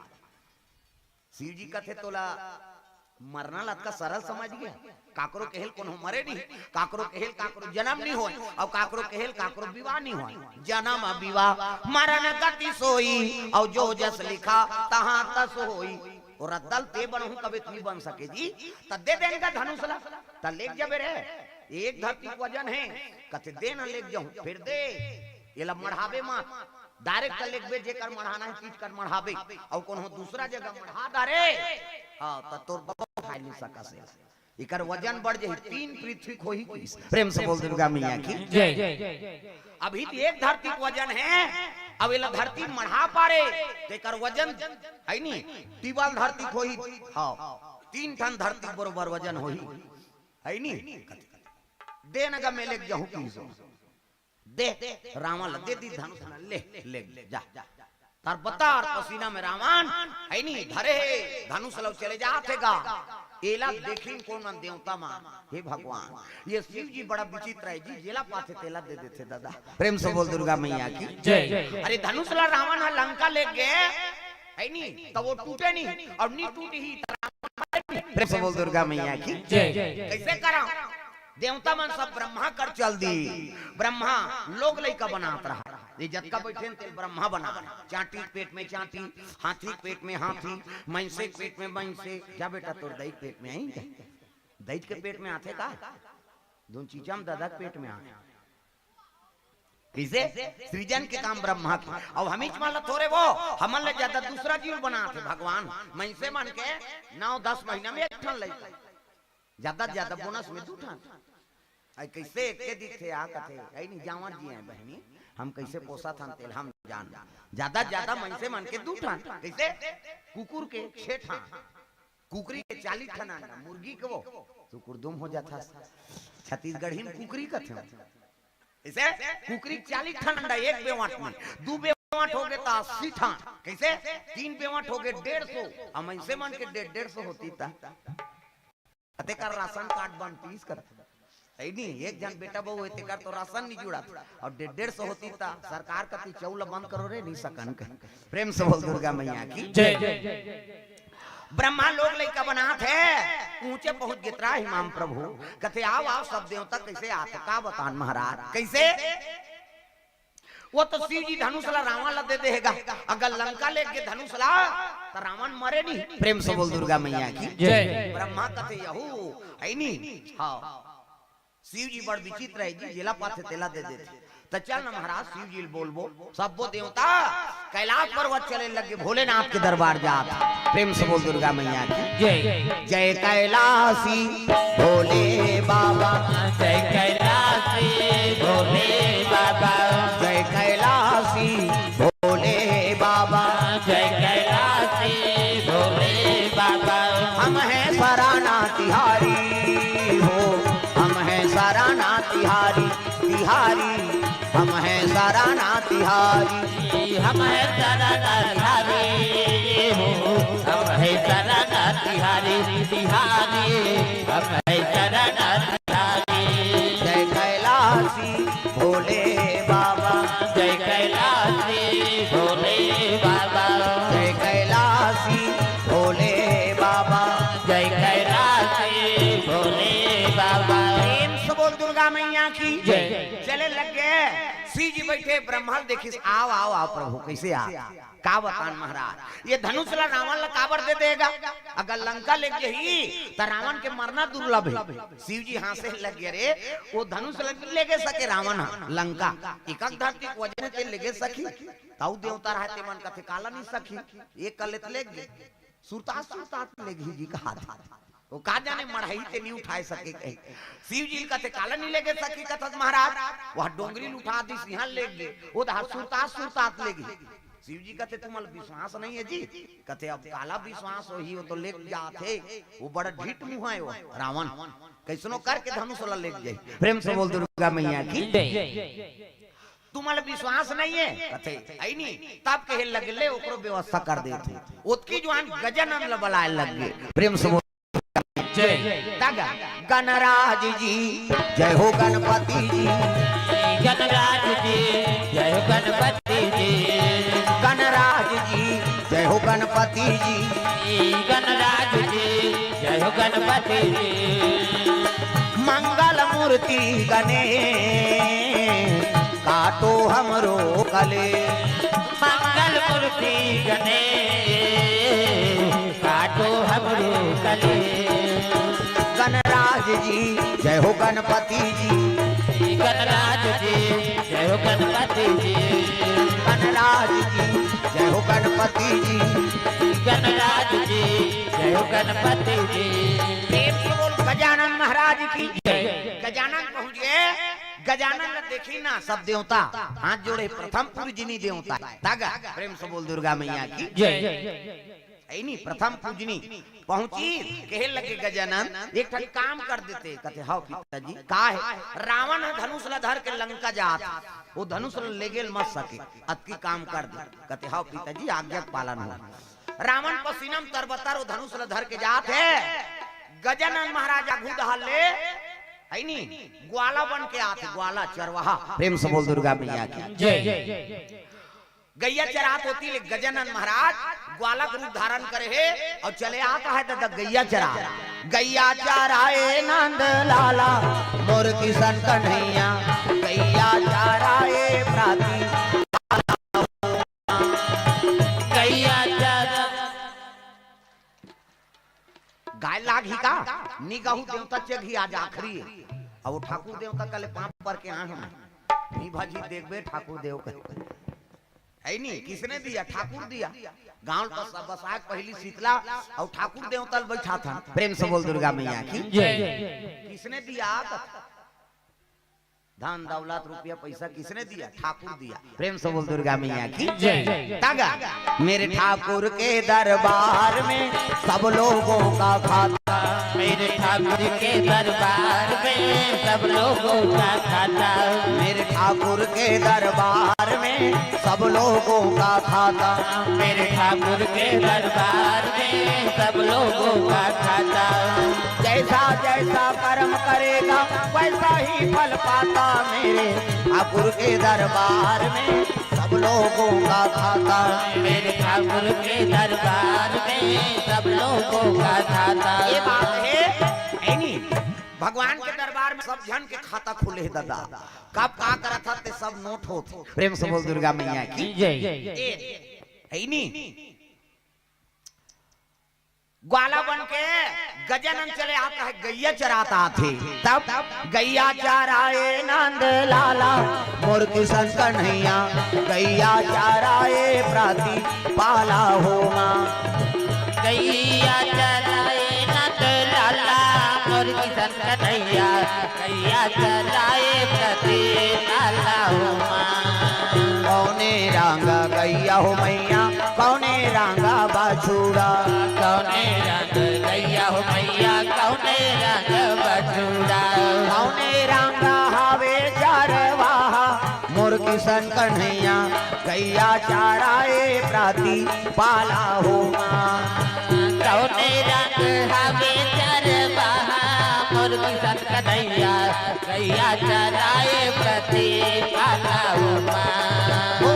शिव जी कथे तोला मरना लत का सरल समझ गया काकरो केहल कोनो मरे नहीं काकरो केहल काकरो जन्म नहीं होय और काकरो केहल काकरो विवाह नहीं होय जन्म विवाह मरण गति सोई और जो जस लिखा तहां तस होई और रद्दल ते बनहु कभी नहीं बन सके जी त दे देन का धनुष ला त लेक जबे रे एक धरती वजन है कथे दे ना लेक जाऊं फिर दे ये ला मढ़ावे मा डायरेक्ट लेक बे जेकर मढ़ाना है चीज कर मढ़ावे और कोनो दूसरा जगह मढ़ा दारे हां त तोर बाबा खाई नहीं सका से इकर वजन बढ़ जाई 3 पृथ्वी खोही प्रेम से बोल दुर्गा मैया की जय अभी तो एक धरती वजन है अब ये धरती मढ़ा पारे तेकर वजन है नी टीबल धरती खोही हां 3 टन धरती बरोबर वजन होई है नी दे नगा में लेक जाऊं की दे रावण दे दी धनुष ले ले जा तार बता पसीना में रावण है नी धरे धनुष लो चले जातेगा एला देखी कौन मन देवता मां हे भगवान ये शिव जी बड़ा विचित्र है जी जेला पाथे तेला दे देते दादा प्रेम से बोल दुर्गा मैया की जय अरे धनुष ला रावण लंका ले गए है नी तो वो टूटे नहीं और नहीं टूटी ही प्रेम से बोल दुर्गा मैया की जय कैसे करा देवता मन सब ब्रह्मा कर चल दी ब्रह्मा लोग लइका बनात रहा ये जत्का बैठे ते ब्रह्मा बना चाटी पेट में चाटी हाथी पेट में हाथी मैंसे पेट में मैंसे क्या बेटा तोर दही पेट में आई दही के पेट में आते का दोन चीजम दादा के पेट में आ किसे सृजन के काम ब्रह्मा की और हमीच मान थोड़े वो हमन ले ज्यादा दूसरा जीव बनाते भगवान मैंसे मन के 9-10 महीना में एक ठन लइका ज्यादा बोनस में 2 ठन आई कैसे के दिखे आ कथे आई नहीं जावन जी है बहनी हम कैसे पोसा था तेल हम जान ज्यादा मनसे मन के 2 ठन कैसे कुकुर के 6 ठन कुकरी के 40 ठन मुर्गी के वो कुकुर दुम हो जाता छत्तीसगढ़ी में कुकरी कथे ऐसे कुकरी 40 ठन अंडा एक बेवाट में 2 बेवाट हो गए ता 80 ठन कैसे 3 बेवाट हो गए 150 हम मनसे मन के 150 होती ता अते कर राशन कार्ड बन 30 कर है नहीं एक जन बेटा बहु होते कर तो राशन नहीं जुड़ा और 150 होती था सरकार कति चौल बंद करो रे नहीं सकन प्रेम से बोल दुर्गा मैया की जय ब्रह्मा लोग लइका बनात है ऊंचे पहुंच गितरा हिमाम प्रभु कथे आओ सब देवता कैसे आते का बतान महाराज कैसे वो तो शिव जी धनुष ला रावण ला दे देगा अगर लंका लेके धनुष ला तो रावण मरे नहीं प्रेम से बोल दुर्गा मैया की जय ब्रह्मा कथे यहू है नहीं हां शिव जी बड़ विचित्र है जी जेला पाथे तेला दे देते तो चल ना महाराज शिव जी बोलबो सबो देवता कैलाश पर्वत चले लगे भोलेनाथ के दरबार जात प्रेम से बोल दुर्गा मैया की जय जय कैलाशी भोले बाबा
जय कैलाशी भोले बाबा
जय कैलाशी भोले बाबा
जय कैलाशी भोले बाबा
हम हैं सराना तिहारी हो हम हैं सराना तिहारी तिहारी हम हैं सराना तिहारी
हम है सराना तिहारी हो हम है सराना तिहारी तिहारी हम है सराना तिहारी
जय कैलाशी भोले बाबा
जय कैलाशी भोले बाबा
जय कैलाशी भोले बाबा
जय कैलाशी भोले बाबा
प्रेम से बोल दुर्गा मैया की
जय
चले लग गए शिव जी बैठे ब्रह्मा देखी आओ आओ आओ प्रभु कैसे आ का बतान महाराज ये धनुष ला रावण ला काबर दे देगा अगर लंका ले गई तो रावण के मरना दुर्लभ है शिव जी हां से लग गए रे वो धनुष ले गे सके रावण लंका एक धरती वजन के ले गे सकी ताऊ देवता रहते मन कथे काला नहीं सकी एक कलेत ले गे सुरतात ले गी जी का हाथ वो का जाने मढ़ाई ते नहीं उठाए सके कहीं शिव जी कथे काला नहीं लेगे सकी कथत महाराज वह डोंगरी उठा दी सिंहल ले गए वो सुरतात ले गई शिव जी कथे तुम्हारा विश्वास नहीं है जी कथे अब काला विश्वास हो ही वो तो ले जाते वो बड़ा ढीठ मुंह है वो रावण कैसनो करके धनुष ला ले जाए प्रेम से बोल दुर्गा मैया की तुम्हारे विश्वास नहीं है कथे आई नहीं तब कहे लगले ओकरो व्यवस्था कर देते ओतकी जवान गजानन बुलाए लग गए प्रेम से तगा गणराज जी जय हो गणपति जी
गणराज जी जय हो गणपति जी
गणराज जी जय हो गणपति जी
गणराज जी जय हो गणपति जी
मंगल मूर्ति गणे काटो हमरो कले
मंगल मूर्ति गणे काटो हमरो कले
गणराज जी जय हो गणपति जी
गणराज जी जय हो गणपति जी
गणराज जी जय हो गणपति जी
गणराज जी जय हो गणपति जी
प्रेम से बोल गजानन महाराज की गजानन पहुंच गए गजानन ने देखी ना सब देवता हाथ जोड़े प्रथम पूजनी देवता तागा प्रेम से बोल दुर्गा मैया की
जय
नहीं प्रथम पूजनी पहुंची कहे लगे गजानन एक ठन काम कर देते कहते हाँ पिताजी का है रावण धनुष ला धर के लंका जात वो धनुष ले गेल मत सके अतकी काम कर दे कहते हाँ पिताजी आज्ञा पालन हो रावण पसीनम तरबतर वो धनुष ला धर के जात है गजानन महाराज आगू दहाले है नी ग्वाला बन के आते ग्वाला चरवाहा प्रेम से बोल दुर्गा मैया की
जय
गैया चरात होती ले गजानन महाराज ग्वाला का रूप धारण करे है और चले आता है तो गैया चरा गैया चराए नंद लाला मोर किशन कन्हैया गैया चराए प्राती
गैया चरा
गाय लाग ही का निगहु देवता चेग ही आज आखरी है और वो ठाकुर देवता कले पांप पर के आंख में नी भाजी देखबे ठाकुर देव के है नहीं किसने दिया ठाकुर दिया गांव का बसाक पहली शीतला और ठाकुर देवता बैठा था प्रेम से बोल दुर्गा मैया की
जय
किसने दिया धन दौलत रुपया पैसा किसने दिया ठाकुर दिया प्रेम से बोल दुर्गा मैया की
जय
तागा मेरे ठाकुर के दरबार में सब लोगों का खाता
मेरे ठाकुर के दरबार में सब लोगों का खाता
मेरे ठाकुर के दरबार में सब लोगों का खाता
मेरे ठाकुर के दरबार में सब लोगों का खाता
जैसा जैसा कर्म करेगा वैसा ही फल पाता मेरे ठाकुर के दरबार में सब लोगों का खाता
मेरे ठाकुर के दरबार में सब लोगों का खाता
ये बात है नहीं भगवान के दरबार में सब जन के खाता खुले है दादा कब का करा था ते सब नोट होते प्रेम से बोल दुर्गा मैया की
जय
है नहीं ग्वाला बन के गजानन चले आता है गैया चराता थे तब गैया चराए नंद लाला मोर किशन कन्हैया गैया चराए प्राती पाला हो माँ
गैया चराए नंद लाला मोर किशन कन्हैया गैया चराए प्रति लाला हो
कौने रांगा गैया हो मैया कौने रांगा बाछुड़ा
कौने रंग गैया हो मैया कौने रंग बछुड़ा
कौने रांगा हावे चारवाहा मोर किशन कन्हैया गैया चाराए प्राती पाला हो माँ
कौने रंग हवे चरवाहा मोर किशन कन्हैया गैया चराए प्रति पाला हो
ओ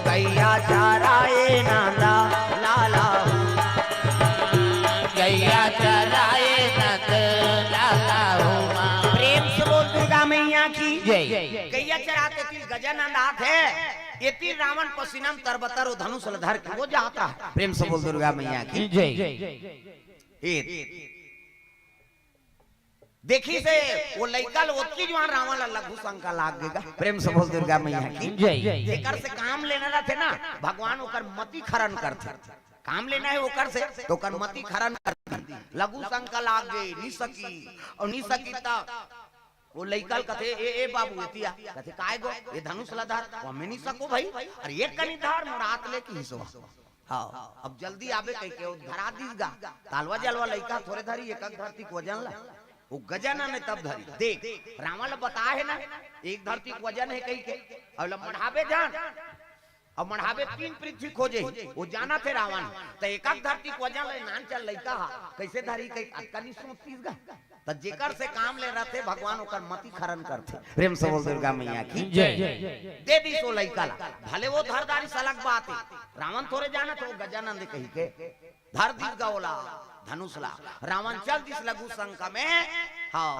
गैया चाराए नांदा लाला
गैया चराए नंद लाला हो
प्रेम से बोल दुर्गा मैया की
जय
गैया चराते थी गजानन आत है ये तीर रावण पसीनम तरबतर धनुष धर के वो जाता है प्रेम से बोल दुर्गा मैया की
जय
देखी से वो लइकल ओतकी जवान रावण ला लघु शंका लाग गेगा प्रेम से बोल दुर्गा मैया की
जय
जेकर से काम लेना रहते ना भगवान ओकर मति खरन करते काम लेना है ओकर से तो ओकर मति खरन करती लघु शंका लाग गई नी सकी और नी सकी ता वो लइकल कथे ए बाबू एतिया कथे काय गो ये धनुष ला धार हमें नहीं सको भाई अरे ये कनी धार मुरात ले की हिस्सा हां अब जल्दी आवे कह के धरा दीगा तालवा जलवा लइका थोड़े धरी एक धरती को वजन ला वो गजानन ने तब धरी देख रावण बता है ना एक धरती को वजन है कहीं के और मढ़ावे जान और मढ़ावे 3 पृथ्वी खोजे वो जाना थे रावण तो एक धरती को वजन ले नान चल लइका कैसे धरी कई अटकनी सोचतीस गा तो जेकर से काम ले रहते भगवान ओकर मति खरन करते प्रेम से बोल दुर्गा मैया की
जय।
दे दी सो लइका ला भले वो धरदारी सलग बात है रावण थोड़े जाना तो गजानंद कही के धर दी गौला धनुष ला रावण चल दिस लघु शंका में हाँ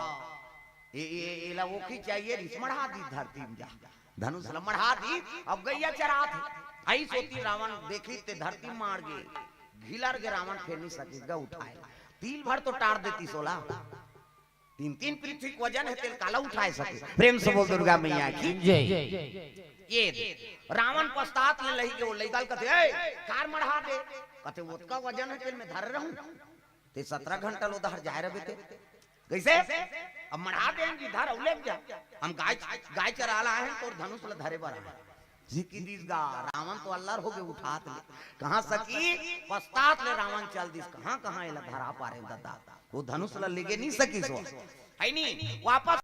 ये ला वो की चाहिए मढ़ा दी धरती में जा धनुष ला मढ़ा दी अब गैया चरा थे आई सोती रावण देखी ते धरती मार गे घिलर के रावण फेर नहीं सकेगा उठाए तिल भर तो टार देती सोला 3 पृथ्वी वजन है तेल काला उठाए सके प्रेम से बोल दुर्गा मैया की
जय।
ये रावण पश्चात ले लही के वो लइकाल कहते ए कार मढ़ा दे कहते उसका वजन है तेल में धर रहूं ते 17 घंटा लो उधर जाए रहे थे कैसे अब मढ़ा देंगे धर औले जा हम गाय चरा ला है तो धनुष ला धरे बरा जी की दिस गा रावण तो अल्लाह हो गए उठात ले कहां सकी पश्चात ले रावण चल दिस कहां एला धरा पारे दादा वो धनुष ला लेगे नहीं सकी सो है नहीं वापस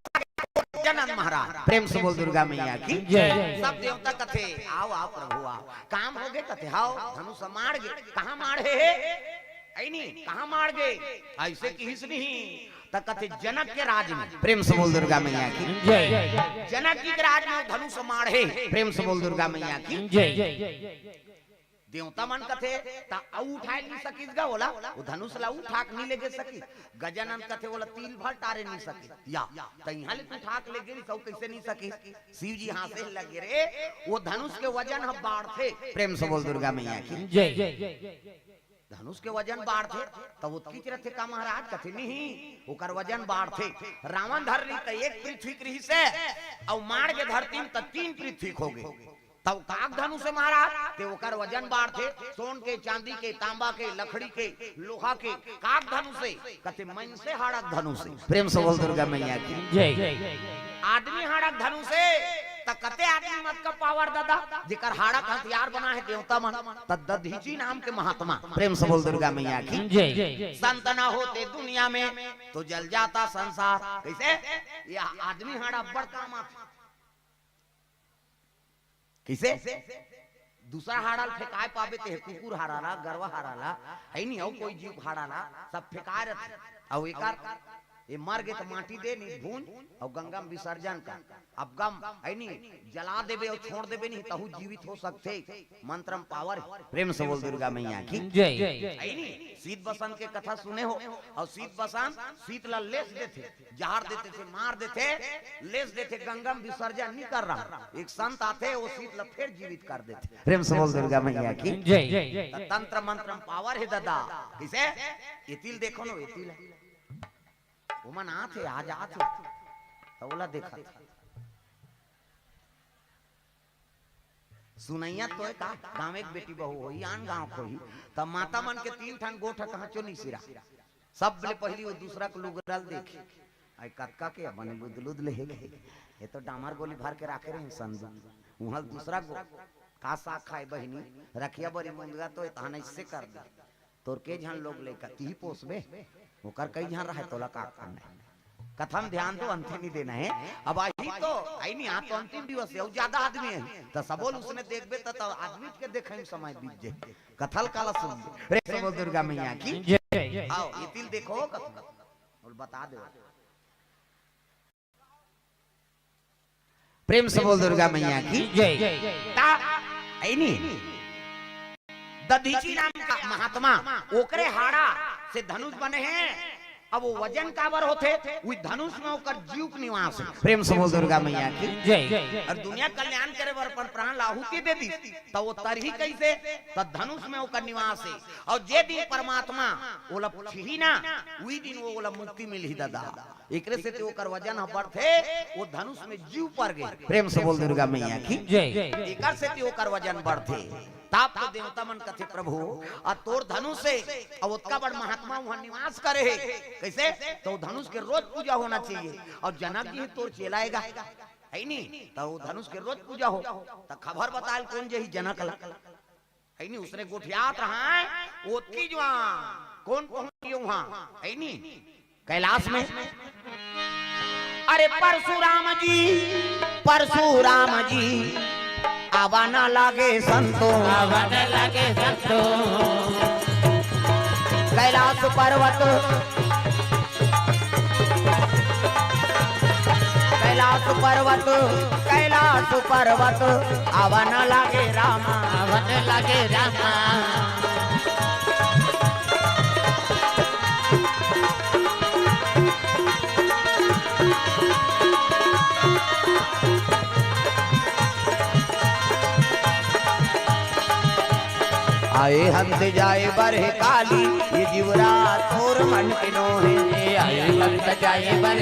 जनन महाराज प्रेम से बोल दुर्गा मैया की
जय।
सब देवता कथे आओ आओ प्रभु आओ काम हो गए कथे आओ धनुष मार गए कहां मारे है नहीं कहां मार गए ऐसे की हिस नहीं तक कथे जनक के राज में प्रेम से बोल दुर्गा मैया की
जय।
जनक जी के राज में धनुष मारे प्रेम से बोल दुर्गा मैया की
जय।
देवता मन कथे ता उठाए नहीं सकीस गा बोला वो धनुष ला उठाक नहीं लेगे सकी गजानन कथे बोला तिल भर टारे नहीं सकी या त यहां ले तू ठाक ले गेली सब कैसे नहीं सकी शिव जी हां से लगे रे वो धनुष के वजन हम बाढ़ थे प्रेम से बोल दुर्गा मैया की
जय।
धनुष के वजन बाढ़ थे तब उत्कीच रथे का महाराज कथे नहीं ओकर वजन बाढ़ थे रावण धर ली त 1 पृथ्वी कृहि से और मार के धरती त 3 पृथ्वी खो गए तब काक धनु से महाराज ते ओकर वजन बाढ़ थे सोन के चांदी के तांबा के लकड़ी के लोहा के काक धनु से कथे मन से हाड़क धनु से प्रेम से बोल दुर्गा मैया की
जय।
आदमी हाड़क धनु से त कते आदमी मत का पावर दादा जेकर हाड़क हथियार बना है देवता मन त दधीची नाम के महात्मा प्रेम से बोल दुर्गा मैया की
जय।
संत ना होते दुनिया में तो जल जाता संसार कैसे ये आदमी हाड़ा बड़ काम आता कैसे दूसरा हाड़ाल फेंकाए पावे ते कुकुर हाराला गरवा हाराला है नहीं और कोई जीव हाराला सब फेंकाए रहते और एकार ये मर गए तो माटी दे नहीं भून और गंगा में विसर्जन का अब गम है नहीं जला देवे और छोड़ देवे नहीं तहु जीवित हो सकते मंत्रम पावर प्रेम से बोल दुर्गा मैया की
जय।
है नहीं शीत बसंत के कथा सुने हो और शीत बसंत शीत ला लेस देते जहर देते थे मार देते लेस देते गंगा में विसर्जन नहीं कर रहा एक संत आते वो शीत ला फिर जीवित कर देते प्रेम से बोल दुर्गा मैया की
जय।
तंत्र मंत्र पावर है दादा किसे ये तिल देखो ना ये तिल वो मन आते आज आते तो बोला देखा सुनैया तो का गांव एक बेटी बहू होई आन गांव कोई तब माता मन के 3 ठन गोठा कहां चो नहीं सिरा सब ले पहली वो दूसरा को लुगरल देखे आई कक्का के बने बुदलुद ले ये तो डामर गोली भर के राखे रहे संदू वहां दूसरा गो का साग खाए बहिनी रखिया बड़ी मुंगा तो इतना इससे कर दे तोर के जहां लोग लेकर ती पोसबे ओकर कई जहां रहे तोला का करना कथम ध्यान तो अंतिम नहीं देना है अब आई तो आई नहीं आ तो अंतिम दिवस है ज्यादा आदमी है तो सबोल उसने देखबे तो आदमी के देखे में समय बीत जाए कथल काला सुन प्रेम बोल दुर्गा मैया की
जय।
आओ ये तिल देखो कथल और बता दो प्रेम से बोल दुर्गा मैया की
जय।
ता आई नहीं दधीची नाम का महात्मा ओकरे हाड़ा से धनुष बने हैं अब वो वजन काबर होते वो धनुष में होकर जीव के निवास है प्रेम से बोल दुर्गा मैया की
जय।
और दुनिया कल्याण करे बर अपन प्राण लाहुति दे दी तो वो तरही कैसे तो धनुष में होकर निवास है और जे दिन परमात्मा ओला छी ना वही दिन वो ओला मुक्ति मिली दादा एकरे से ते ओकर वजन बढ़थे वो धनुष में जीव पर गए प्रेम से बोल दुर्गा मैया की
जय।
एकर से ते ओकर वजन बढ़थे ताप तो देवता मन कथे प्रभु और तोर धनुष से और उसका बड़ महात्मा वहां निवास करे है कैसे तो धनुष के रोज पूजा होना चाहिए और जनक जी तोर चलाएगा है नहीं तो धनुष के रोज पूजा हो तो खबर बताल कौन जे जनक ला है नहीं उसने गोठियात रहा है ओतकी जवान कौन पहुंची वहां है नहीं कैलाश में अरे परशुराम जी आवा ना लागे संतो
आवन लगे संतो
कैलाश पर्वत आवा ना लागे रामा
आवन लगे रामा
आए हंस जाए बरहे काली ये जीवरा थोर मन के नो है
आए बन जाए बर